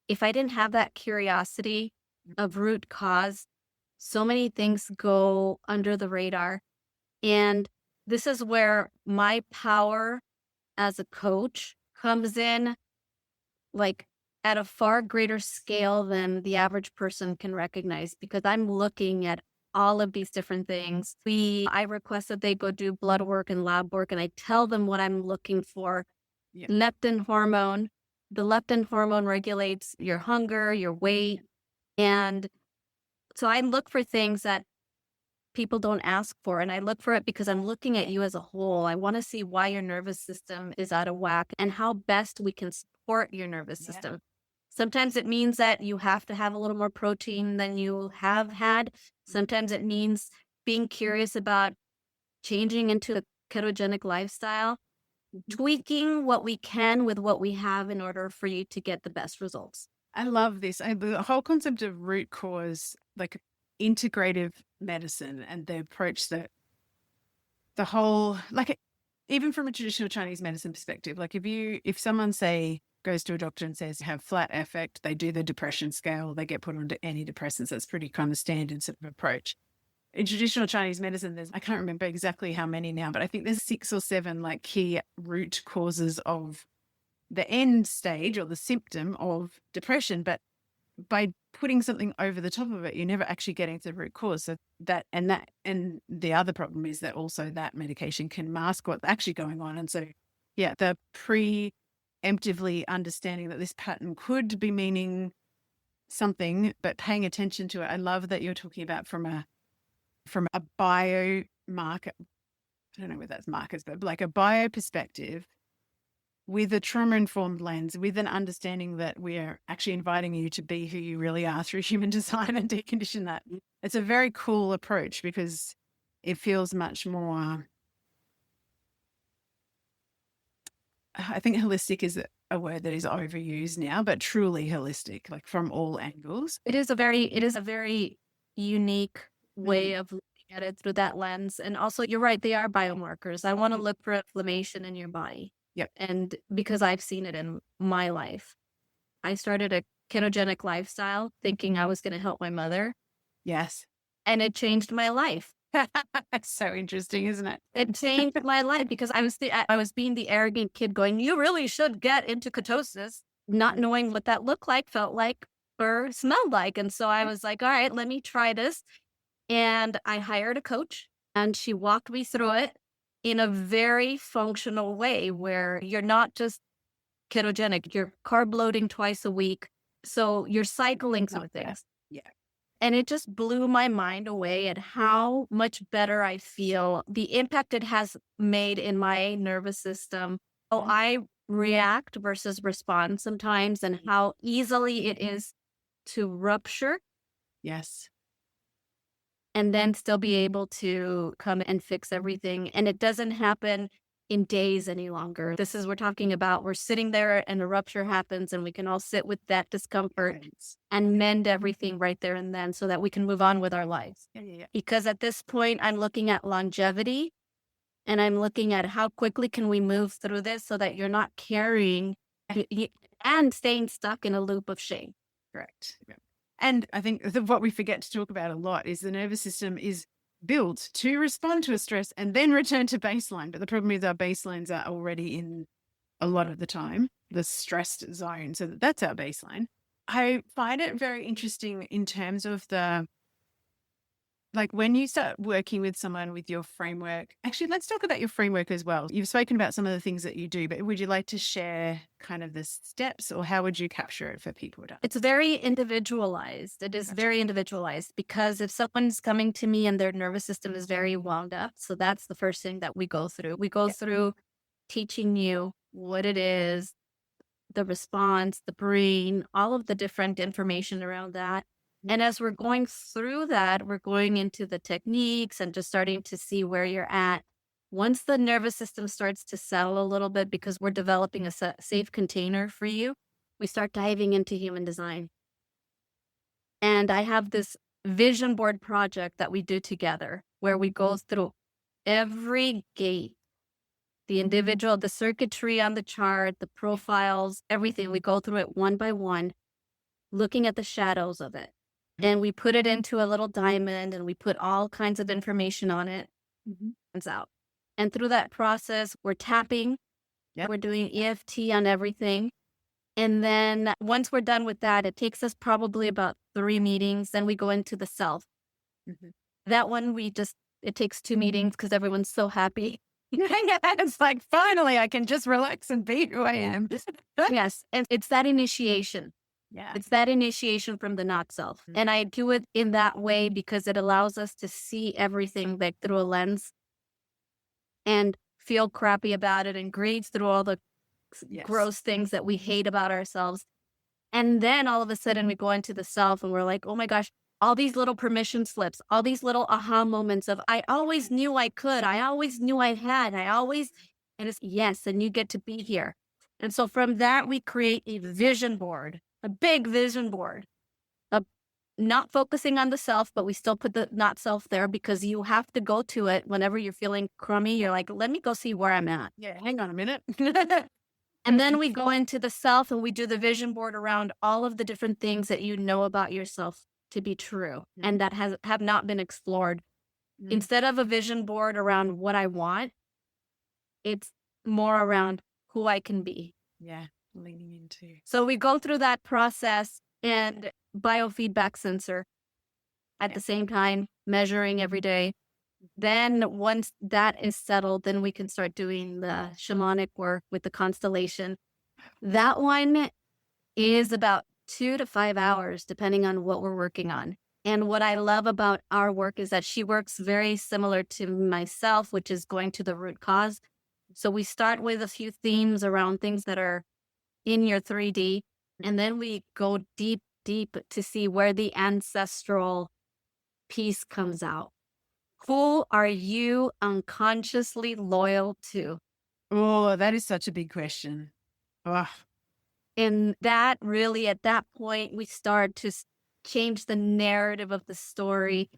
if I didn't have that curiosity of root cause, so many things go under the radar. And this is where my power as a coach comes in, like at a far greater scale than the average person can recognize, because I'm looking at all of these different things. I request that they go do blood work and lab work, and I tell them what I'm looking for. Yeah. Leptin hormone. The leptin hormone regulates your hunger, your weight. And so I look for things that people don't ask for. And I look for it because I'm looking at you as a whole. I want to see why your nervous system is out of whack and how best we can support your nervous system. Sometimes it means that you have to have a little more protein than you have had. Sometimes it means being curious about changing into a ketogenic lifestyle, tweaking what we can with what we have in order for you to get the best results. I love this. The whole concept of root cause, like integrative medicine and the approach that the whole, like even from a traditional Chinese medicine perspective, like if someone say goes to a doctor and says you have flat affect, they do the depression scale, they get put onto antidepressants. That's pretty kind of standard sort of approach. In traditional Chinese medicine, I can't remember exactly how many now, but I think there's 6 or 7 like key root causes of the end stage or the symptom of depression. But by putting something over the top of it, you're never actually getting to the root cause. So and the other problem is that also that medication can mask what's actually going on. And so, yeah, the preemptively understanding that this pattern could be meaning something, but paying attention to it. I love that you're talking about from a biomarker. I don't know whether that's markers, but like a bio perspective with a trauma-informed lens, with an understanding that we're actually inviting you to be who you really are through human design and decondition that. It's a very cool approach because it feels much more, I think holistic is a word that is overused now, but truly holistic, like from all angles. It is a very unique way of looking at it through that lens. And also, you're right, they are biomarkers. I want to look for inflammation in your body. Yep. And because I've seen it in my life, I started a ketogenic lifestyle thinking I was going to help my mother. Yes. And it changed my life. That's so interesting, isn't it? It changed my life because I was being the arrogant kid going, you really should get into ketosis, not knowing what that looked like, felt like, or smelled like. And so I was like, all right, let me try this. And I hired a coach and she walked me through it in a very functional way where you're not just ketogenic, you're carb loading twice a week. So you're cycling through things. Yeah. And it just blew my mind away at how much better I feel, the impact it has made in my nervous system. How I react versus respond sometimes, and how easily it is to rupture Yes. and then still be able to come and fix everything. And it doesn't happen in days any longer. This is, we're talking about, we're sitting there and a rupture happens and we can all sit with that discomfort Right. and mend everything right there and then so that we can move on with our lives. Yeah, yeah, yeah. Because at this point, I'm looking at longevity and I'm looking at how quickly can we move through this so that you're not carrying and staying stuck in a loop of shame. Correct. Yeah. And I think what we forget to talk about a lot is the nervous system is built to respond to a stress and then return to baseline. But the problem is our baselines are already in a lot of the time, the stressed zone. So that's our baseline. I find it very interesting in terms of like when you start working with someone with your framework. Actually, let's talk about your framework as well. You've spoken about some of the things that you do, but would you like to share kind of the steps, or how would you capture it for people to? It's very individualized. It is very individualized because if someone's coming to me and their nervous system is very wound up, so that's the first thing that we go through. We go through teaching you what it is, the response, the brain, all of the different information around that. And as we're going through that, we're going into the techniques and just starting to see where you're at. Once the nervous system starts to settle a little bit, because we're developing a safe container for you, we start diving into human design. And I have this vision board project that we do together where we go through every gate, the individual, the circuitry on the chart, the profiles, everything. We go through it one by one, looking at the shadows of it. And we put it into a little diamond and we put all kinds of information on it. It's out. And through that process, we're tapping, we're doing EFT on everything. And then once we're done with that, it takes us probably about 3 meetings. Then we go into the self. That one, it takes 2 meetings because everyone's so happy. It's like, finally, I can just relax and be who I am. Yes. And it's that initiation. Yeah. It's that initiation from the not self. And I do it in that way because it allows us to see everything like through a lens and feel crappy about it and grieve through all the gross things that we hate about ourselves. And then all of a sudden we go into the self and we're like, oh my gosh, all these little permission slips, all these little aha moments of, I always knew I could. I always knew I had. And it's yes, and you get to be here. And so from that, we create a vision board, a big vision board, not focusing on the self, but we still put the not self there because you have to go to it whenever you're feeling crummy. You're like, let me go see where I'm at. Yeah, hang on a minute. And then we go into the self and we do the vision board around all of the different things that you know about yourself to be true and that have not been explored. Instead of a vision board around what I want, it's more around who I can be. Yeah, leaning into. So we go through that process and biofeedback sensor at the same time, measuring every day. Then once that is settled, then we can start doing the shamanic work with the constellation. That one is about 2 to 5 hours, depending on what we're working on. And what I love about our work is that she works very similar to myself, which is going to the root cause. So we start with a few themes around things that are in your 3D, and then we go deep to see where the ancestral piece comes out. Who are you unconsciously loyal to? Oh, that is such a big question. Oh. And that really, at that point, we start to change the narrative of the story.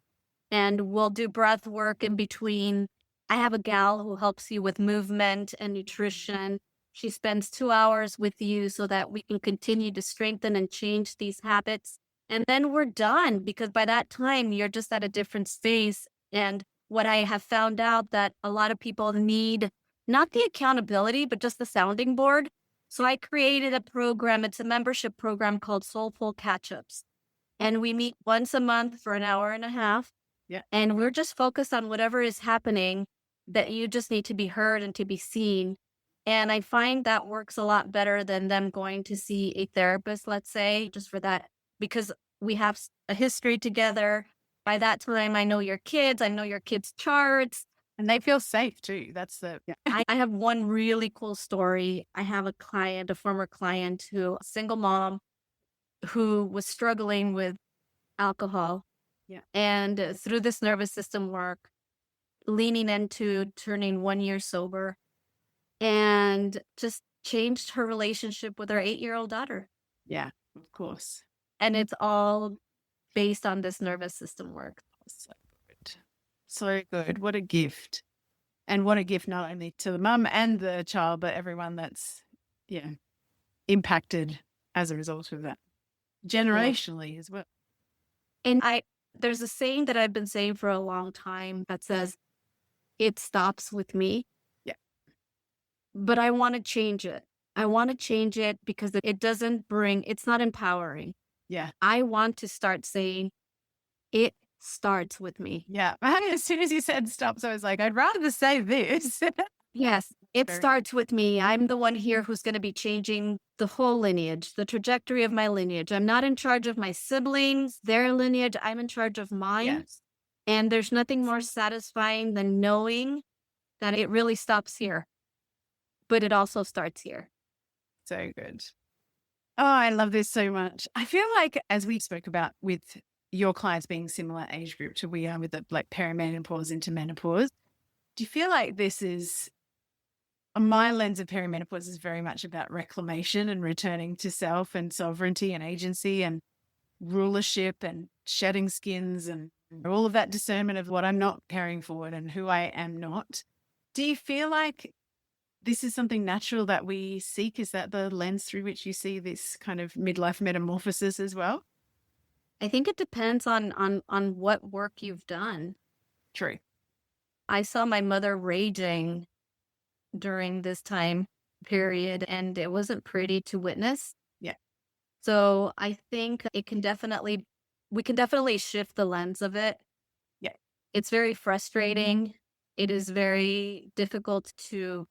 And we'll do breath work in between. I have a gal who helps you with movement and nutrition. She spends 2 hours with you so that we can continue to strengthen and change these habits. And then we're done because by that time, you're just at a different space. And what I have found out that a lot of people need, not the accountability, but just the sounding board. So I created a program. It's a membership program called Soulful Catch-Ups. And we meet once a month for an hour and a half. Yeah. And we're just focused on whatever is happening that you just need to be heard and to be seen. And I find that works a lot better than them going to see a therapist, let's say, just for that, because we have a history together. By that time, I know your kids, I know your kids' charts. And they feel safe too. That's the, I have one really cool story. I have a client, a former client who, a single mom who was struggling with alcohol. Yeah. And through this nervous system work, leaning into turning 1 year sober and just changed her relationship with her 8-year-old daughter. Yeah, of course. And it's all based on this nervous system work. So good. So good. What a gift. And what a gift not only to the mum and the child, but everyone that's, yeah, impacted as a result of that. Generationally as well. And there's a saying that I've been saying for a long time that says, it stops with me. Yeah. But I want to change it. I want to change it because it doesn't it's not empowering. Yeah. I want to start saying, it starts with me. Yeah. As soon as you said stops, I was like, I'd rather say this. Yes, it Very- starts with me. I'm the one here who's going to be changing the whole lineage, the trajectory of my lineage. I'm not in charge of my siblings, their lineage. I'm in charge of mine. Yes. And there's nothing more satisfying than knowing that it really stops here, but it also starts here. So good. Oh, I love this so much. I feel like, as we spoke about with your clients being similar age group to we are with the like perimenopause into menopause, do you feel like this is, my lens of perimenopause is very much about reclamation and returning to self and sovereignty and agency and rulership and shedding skins and all of that discernment of what I'm not carrying forward and who I am not. Do you feel like this is something natural that we seek? Is that the lens through which you see this kind of midlife metamorphosis as well? I think it depends on what work you've done. True. I saw my mother raging during this time period, and it wasn't pretty to witness. Yeah. So I think we can definitely shift the lens of it. Yeah. It's very frustrating. It is very difficult to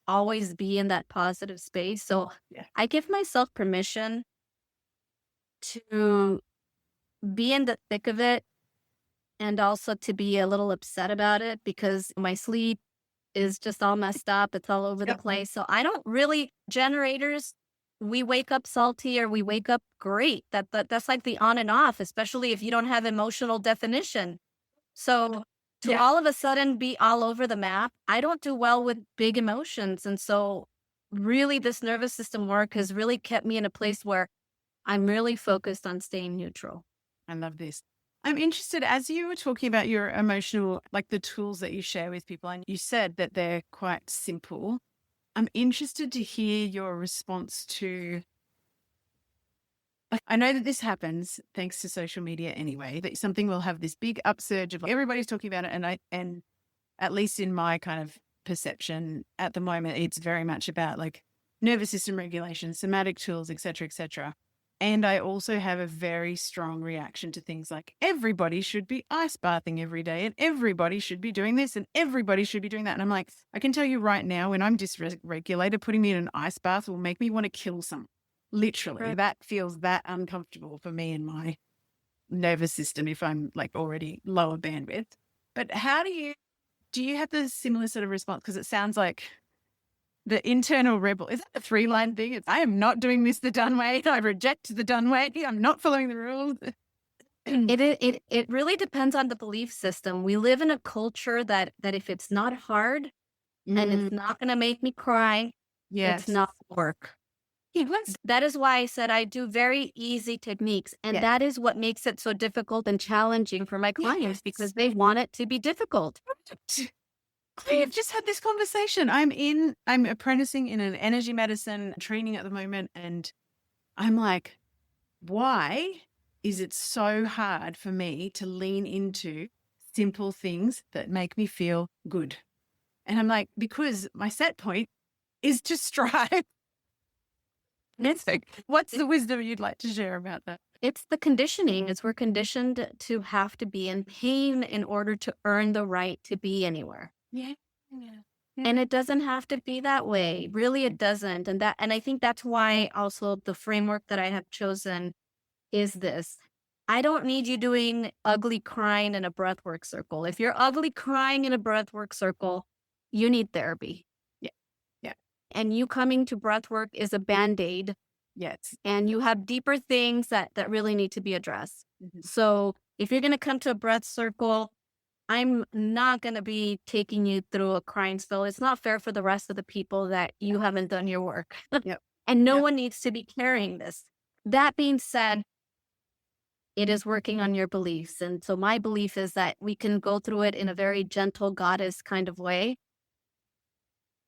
always be in that positive space. So Yeah. I give myself permission to be in the thick of it and also to be a little upset about it because my sleep is just all messed up. It's all over the place. So I don't really, generators, we wake up salty or we wake up great. That's like the on and off, especially if you don't have emotional definition. So to all of a sudden be all over the map, I don't do well with big emotions. And so really this nervous system work has really kept me in a place where I'm really focused on staying neutral. I love this. I'm interested, as you were talking about your emotional, like the tools that you share with people, and you said that they're quite simple. I'm interested to hear your response to, like, I know that this happens thanks to social media anyway, that something will have this big upsurge of like, everybody's talking about it. And at least in my kind of perception at the moment, it's very much about like nervous system regulation, somatic tools, et cetera, et cetera. And I also have a very strong reaction to things like everybody should be ice bathing every day and everybody should be doing this and everybody should be doing that. And I'm like, I can tell you right now, when I'm dysregulated, putting me in an ice bath will make me want to kill someone. Literally, Right. that feels that uncomfortable for me and my nervous system if I'm like already lower bandwidth. But how do you have the similar sort of response? Because it sounds like the internal rebel, is that a 3-line thing? It's, I am not doing this the done way. I reject the done way. I'm not following the rules. It really depends on the belief system. We live in a culture that if it's not hard and it's not going to make me cry, Yes. it's not work. Yeah, That is why I said I do very easy techniques. And Yeah. that is what makes it so difficult and challenging for my clients because they want it to be difficult. I've just had this conversation. I'm apprenticing in an energy medicine training at the moment. And I'm like, why is it so hard for me to lean into simple things that make me feel good? And I'm like, because my set point is to strive. What's the wisdom you'd like to share about that? It's the conditioning. We're conditioned to have to be in pain in order to earn the right to be anywhere. Yeah. And it doesn't have to be that way. Really, it doesn't. And I think that's why also the framework that I have chosen is this. I don't need you doing ugly crying in a breathwork circle. If you're ugly crying in a breathwork circle, you need therapy. Yeah. And you coming to breathwork is a Band-Aid Yes. and you have deeper things that really need to be addressed. Mhm. So if you're going to come to a breath circle, I'm not going to be taking you through a crying spell. It's not fair for the rest of the people that you haven't done your work. Yep. And no Yep. one needs to be carrying this. That being said, it is working on your beliefs. And so my belief is that we can go through it in a very gentle goddess kind of way.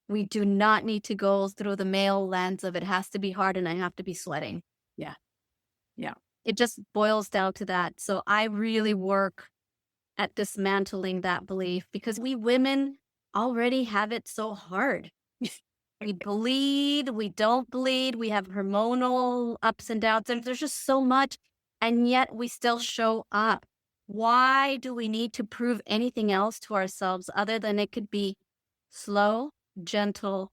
We do not need to go through the male lens of it has to be hard and I have to be sweating. Yeah. Yeah. It just boils down to that. So I really work at dismantling that belief because we women already have it so hard. We bleed, we don't bleed, we have hormonal ups and downs, and there's just so much, and yet we still show up. Why do we need to prove anything else to ourselves other than it could be slow, gentle,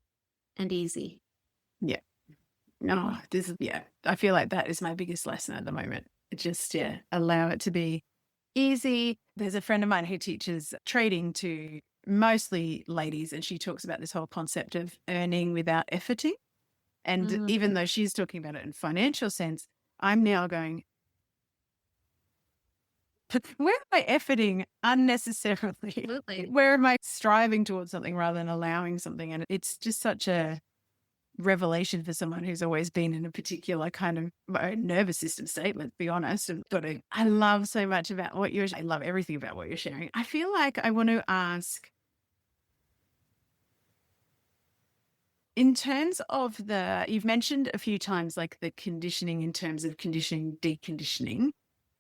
and easy? Yeah. No, this is, yeah, I feel like that is my biggest lesson at the moment. Just, yeah, allow it to be easy. There's a friend of mine who teaches trading to mostly ladies, and she talks about this whole concept of earning without efforting. And even though she's talking about it in financial sense, I'm now going, but where am I efforting unnecessarily? Absolutely. Where am I striving towards something rather than allowing something? And it's just such a revelation for someone who's always been in a particular kind of nervous system state, let's be honest. I love so much about I love everything about what you're sharing. I feel like I want to ask, in terms of you've mentioned a few times like the conditioning in terms of conditioning, deconditioning.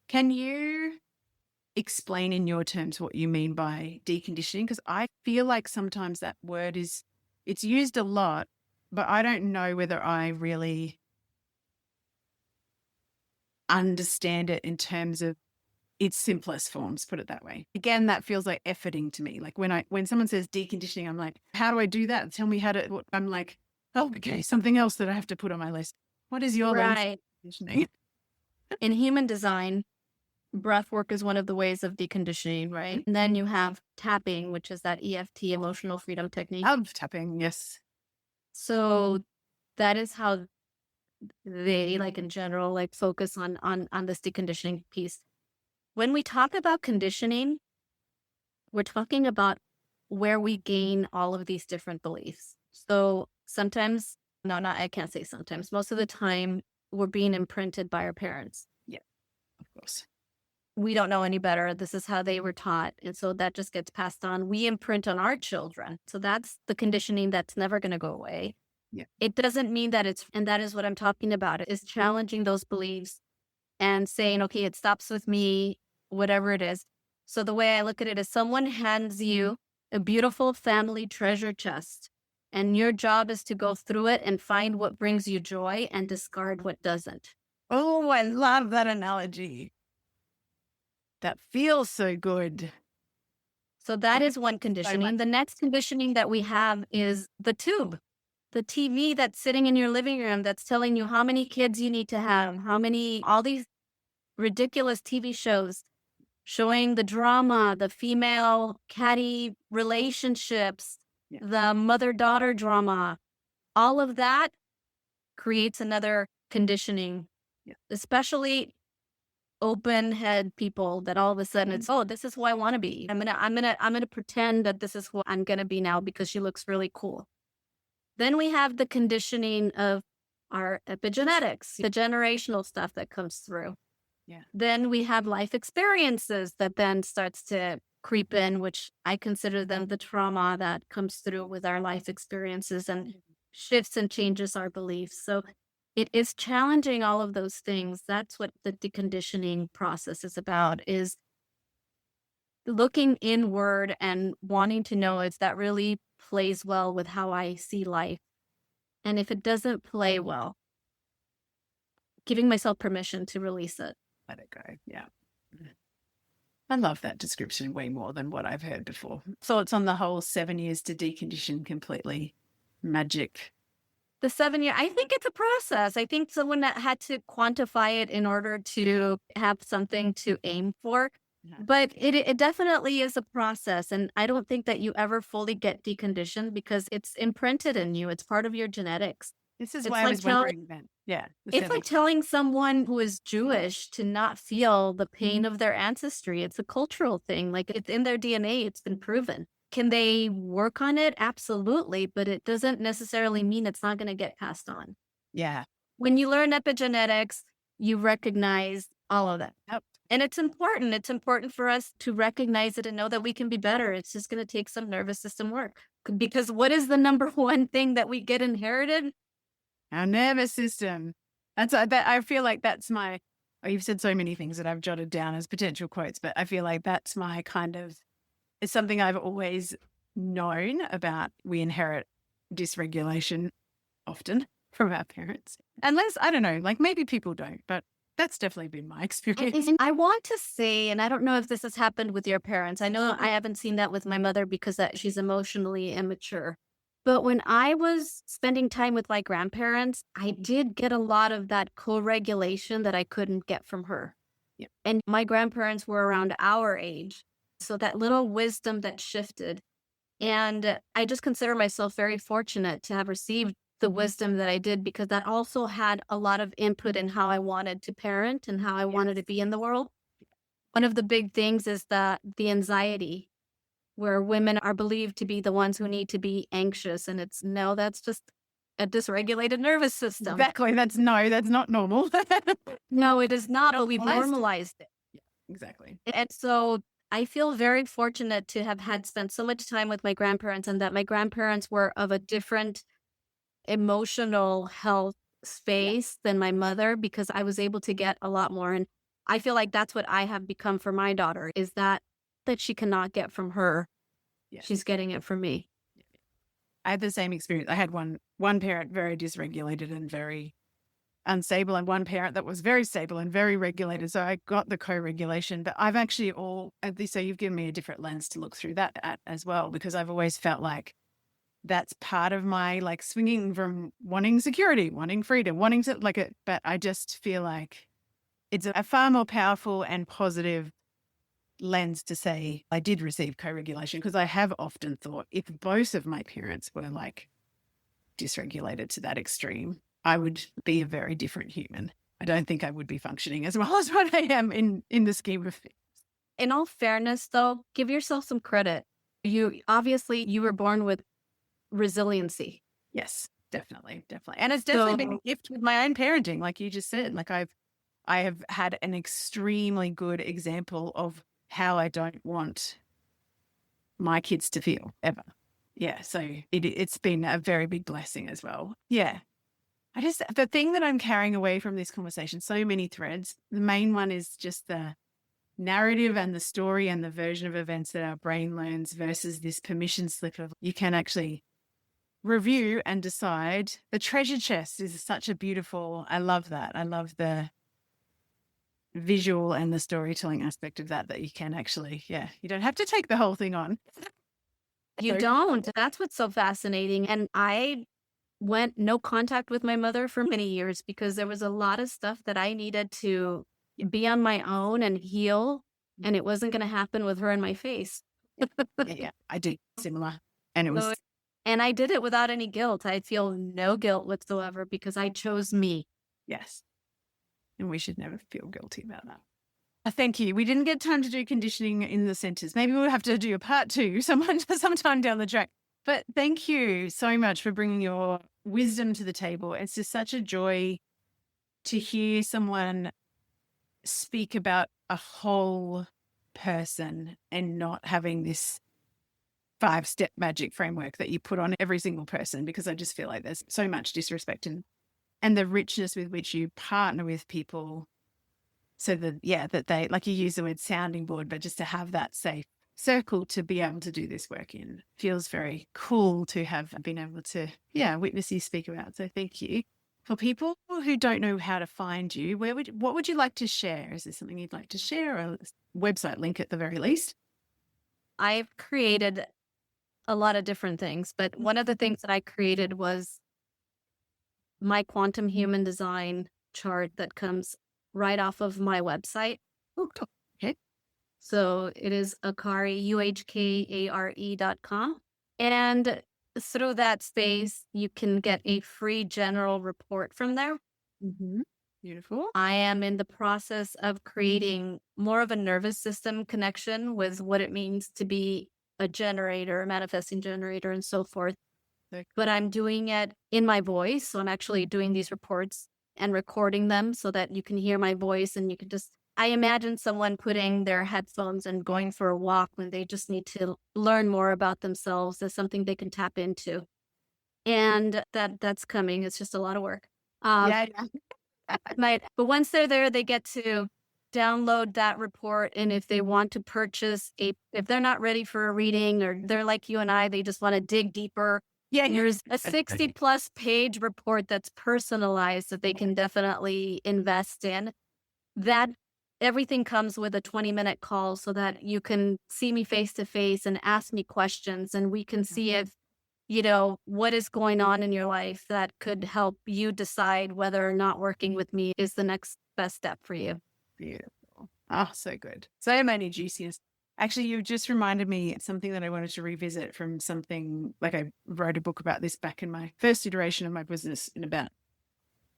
Can you explain in your terms what you mean by deconditioning? Because I feel like sometimes that word it's used a lot, but I don't know whether I really understand it in terms of its simplest forms, put it that way. Again, that feels like efforting to me. Like when someone says deconditioning, I'm like, how do I do that? Tell me I'm like, oh, okay, something else that I have to put on my list. What is your lens Right. of deconditioning? In human design, breath work is one of the ways of deconditioning, right? And then you have tapping, which is that EFT, emotional freedom technique. Love tapping, yes. So that is how they, like in general, like focus on this deconditioning piece. When we talk about conditioning, we're talking about where we gain all of these different beliefs. So sometimes, no, not I can't say sometimes. Most of the time, we're being imprinted by our parents. Yeah, of course. We don't know any better. This is how they were taught. And so that just gets passed on. We imprint on our children. So that's the conditioning that's never going to go away. Yeah. It doesn't mean that and that is what I'm talking about, is challenging those beliefs and saying, okay, it stops with me, whatever it is. So the way I look at it is someone hands you a beautiful family treasure chest, and your job is to go through it and find what brings you joy and discard what doesn't. Oh, I love that analogy. That feels so good. So that is one conditioning. The next conditioning that we have is the tube, the TV that's sitting in your living room that's telling you how many kids you need to have, all these ridiculous TV shows showing the drama, the female catty relationships, the mother-daughter drama. All of that creates another conditioning, especially open head people that all of a sudden it's, oh, this is who I want to be. I'm gonna pretend that this is who I'm gonna be now because she looks really cool. Then we have the conditioning of our epigenetics, the generational stuff that comes through. Yeah. Then we have life experiences that then starts to creep in, which I consider them the trauma that comes through with our life experiences and shifts and changes our beliefs. So it is challenging all of those things. That's what the deconditioning process is about, is looking inward and wanting to know if that really plays well with how I see life. And if it doesn't play well, giving myself permission to release it. Let it go. Yeah. I love that description way more than what I've heard before. Thoughts on the whole 7 years to decondition completely? Magic. The 7 year, I think it's a process. I think someone that had to quantify it in order to have something to aim for. But it definitely is a process. And I don't think that you ever fully get deconditioned because it's imprinted in you. It's part of your genetics. This is It's why I like was wondering then. Yeah. The it's like seven. telling someone who is Jewish to not feel the pain of their ancestry. It's a cultural thing. Like it's in their DNA. It's been proven. Can they work on it? Absolutely. But it doesn't necessarily mean it's not going to get passed on. Yeah. When you learn epigenetics, you recognize all of that. Yep. And it's important. It's important for us to recognize it and know that we can be better. It's just going to take some nervous system work. Because what is the number one thing that we get inherited? Our nervous system. That's I feel like that's my. Oh, you've said so many things that I've jotted down as potential quotes, but I feel like that's my kind of. It's something I've always known about. We inherit dysregulation often from our parents, unless I don't know, like maybe people don't, but that's definitely been my experience. And I want to say, and I don't know if this has happened with your parents. I know I haven't seen that with my mother because she's emotionally immature. But when I was spending time with my grandparents, I did get a lot of that co-regulation that I couldn't get from her. Yeah. And my grandparents were around our age. So that little wisdom that shifted. And I just consider myself very fortunate to have received the wisdom that I did because that also had a lot of input in how I wanted to parent and how I wanted to be in the world. One of the big things is the anxiety, where women are believed to be the ones who need to be anxious. And it's no, that's just a dysregulated nervous system. Exactly. That's not normal. No, it is not, but we've normalized it. Yeah, exactly. And so I feel very fortunate to have had spent so much time with my grandparents and that my grandparents were of a different emotional health space than my mother because I was able to get a lot more. And I feel like that's what I have become for my daughter is that she cannot get from her. Yeah. She's getting it from me. I had the same experience. I had one parent very dysregulated and very unstable and one parent that was very stable and very regulated. So I got the co-regulation, but I've actually so you've given me a different lens to look through that at as well, because I've always felt like that's part of my like swinging from wanting security, wanting freedom, wanting to like it. But I just feel like it's a far more powerful and positive lens to say I did receive co-regulation, because I have often thought if both of my parents were like dysregulated to that extreme, I would be a very different human. I don't think I would be functioning as well as what I am in the scheme of things. In all fairness, though, give yourself some credit. You were born with resiliency. Yes, definitely. And it's definitely been a gift with my own parenting, like you just said. Like I have had an extremely good example of how I don't want my kids to feel ever. Yeah, so it's been a very big blessing as well. Yeah. The thing that I'm carrying away from this conversation, so many threads, the main one is just the narrative and the story and the version of events that our brain learns versus this permission slip of you can actually review and decide. The treasure chest is such a beautiful, I love that. I love the visual and the storytelling aspect of that you can actually, you don't have to take the whole thing on. You don't. That's what's so fascinating. And I went no contact with my mother for many years because there was a lot of stuff that I needed to be on my own and heal. And it wasn't going to happen with her in my face. Yeah, I do similar. And it was. And I did it without any guilt. I feel no guilt whatsoever because I chose me. Yes. And we should never feel guilty about that. Thank you. We didn't get time to do conditioning in the centers. Maybe we'll have to do a part 2 sometime down the track. But thank you so much for bringing your wisdom to the table. It's just such a joy to hear someone speak about a whole person and not having this 5-step magic framework that you put on every single person, because I just feel like there's so much disrespect and the richness with which you partner with people so that they, like you use the word sounding board, but just to have that safe circle to be able to do this work in feels very cool to have been able to, witness you speak about. So thank you. For people who don't know how to find you, what would you like to share? Is there something you'd like to share, or a website link at the very least? I've created a lot of different things, but one of the things that I created was my quantum human design chart that comes right off of my website. Okay. So it is Akary, UHKARE.com. And through that space, you can get a free general report from there. Mm-hmm. Beautiful. I am in the process of creating more of a nervous system connection with what it means to be a generator, a manifesting generator, and so forth. Okay. But I'm doing it in my voice. So I'm actually doing these reports and recording them so that you can hear my voice and you can just. I imagine someone putting their headphones and going for a walk when they just need to learn more about themselves as something they can tap into. And that's coming. It's just a lot of work. Yeah. But once they're there, they get to download that report. And if they want to purchase if they're not ready for a reading or they're like you and I, they just want to dig deeper. Yeah. There's a 60 plus page report that's personalized that they can definitely invest in. That everything comes with a 20-minute call so that you can see me face to face and ask me questions and we can see if what is going on in your life that could help you decide whether or not working with me is the next best step for you. Beautiful. Oh, so good. So many juiciness. Actually, you've just reminded me something that I wanted to revisit from something like I wrote a book about this back in my first iteration of my business in about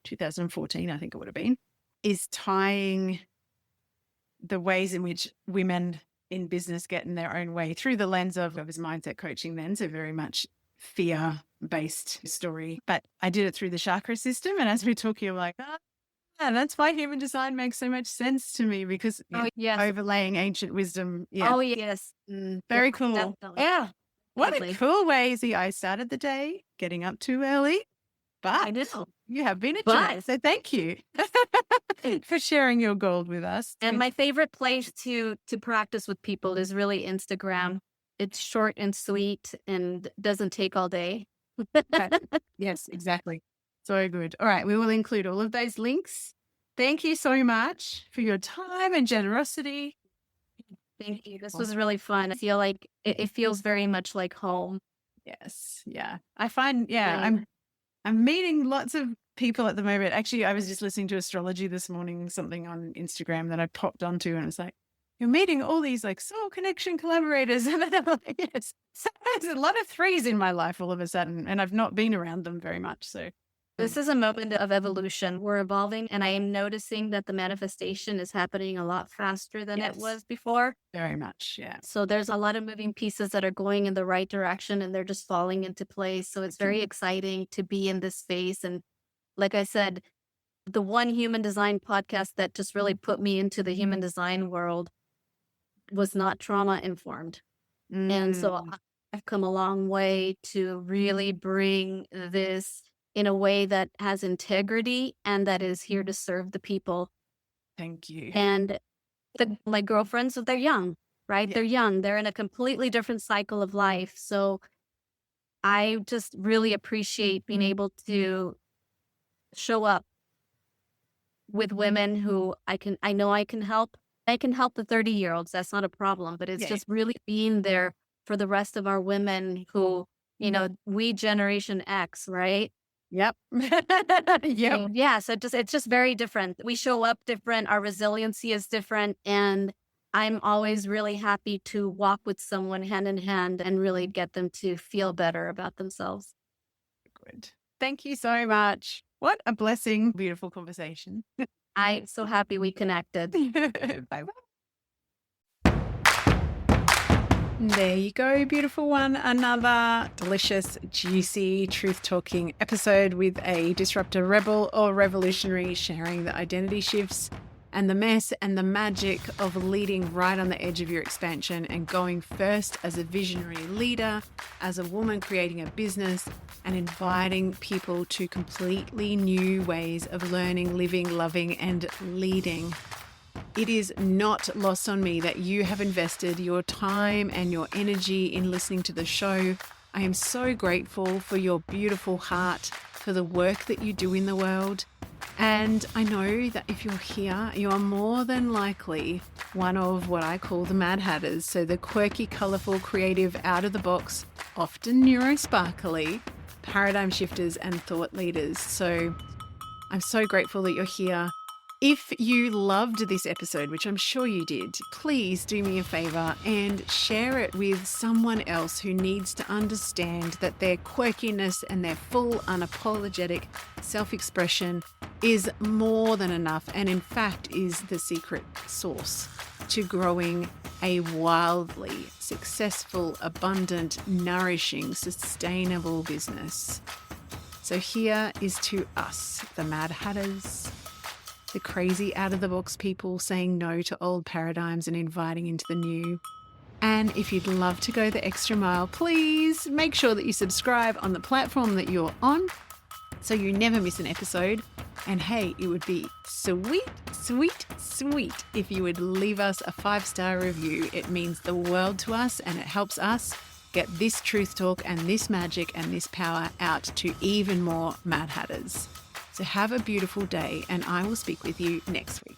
2014, I think it would have been, is tying the ways in which women in business get in their own way through the lens of I was mindset coaching then, so very much fear-based story. But I did it through the chakra system. And as we're talking, I'm like, that's why human design makes so much sense to me because Yes. overlaying ancient wisdom. Yeah. Oh, yes. Very cool. Definitely. Yeah. What Definitely. a cool way. See, I started the day getting up too early, I but know. you have been a But- joy. So thank you for sharing your gold with us. And my favorite place to practice with people is really Instagram. It's short and sweet and doesn't take all day. Yes, exactly. So good. All right. We will include all of those links. Thank you so much for your time and generosity. Thank you. This was really fun. I feel like it feels very much like home. Yes. Yeah. I find, Same. I'm meeting lots of people at the moment. Actually, I was just listening to astrology this morning, something on Instagram that I popped onto, and it's like, you're meeting all these like soul connection collaborators. And I'm like, yes. So there's a lot of threes in my life all of a sudden, and I've not been around them very much. So this is a moment of evolution. We're evolving, and I am noticing that the manifestation is happening a lot faster than Yes. it was before. very much. Yeah. So there's a lot of moving pieces that are going in the right direction and they're just falling into place. So it's very exciting to be in this space. And like I said, the one human design podcast that just really put me into the human design world was not trauma informed. And so I've come a long way to really bring this in a way that has integrity and that is here to serve the people. Thank you. And my girlfriends, they're young, right? Yeah. They're young. They're in a completely different cycle of life. So I just really appreciate being able to show up with women who I know I can help. I can help the 30-year-olds. That's not a problem. But it's Yeah. just really being there for the rest of our women who, we Generation X, right? Yep. Yep. And yeah, so it's just very different. We show up different. Our resiliency is different. And I'm always really happy to walk with someone hand in hand and really get them to feel better about themselves. Good. Thank you so much. What a blessing. Beautiful conversation. I'm so happy we connected. Bye. There you go, beautiful one. Another delicious, juicy, truth-talking episode with a disruptor rebel or revolutionary sharing the identity shifts and the mess and the magic of leading right on the edge of your expansion and going first as a visionary leader, as a woman creating a business, and inviting people to completely new ways of learning, living, loving, and leading. It is not lost on me that you have invested your time and your energy in listening to the show. I am so grateful for your beautiful heart, for the work that you do in the world. And I know that if you're here, you are more than likely one of what I call the Mad Hatters. So the quirky, colorful, creative, out of the box, often neurosparkly, paradigm shifters and thought leaders. So I'm so grateful that you're here. If you loved this episode, which I'm sure you did, please do me a favor and share it with someone else who needs to understand that their quirkiness and their full, unapologetic self-expression is more than enough, and in fact is the secret sauce to growing a wildly successful, abundant, nourishing, sustainable business. So here is to us, the Mad Hatters, the crazy out-of-the-box people saying no to old paradigms and inviting into the new. And if you'd love to go the extra mile, please make sure that you subscribe on the platform that you're on so you never miss an episode. And hey, it would be sweet, sweet, sweet if you would leave us a 5-star review. It means the world to us, and it helps us get this truth talk and this magic and this power out to even more Mad Hatters. So have a beautiful day, and I will speak with you next week.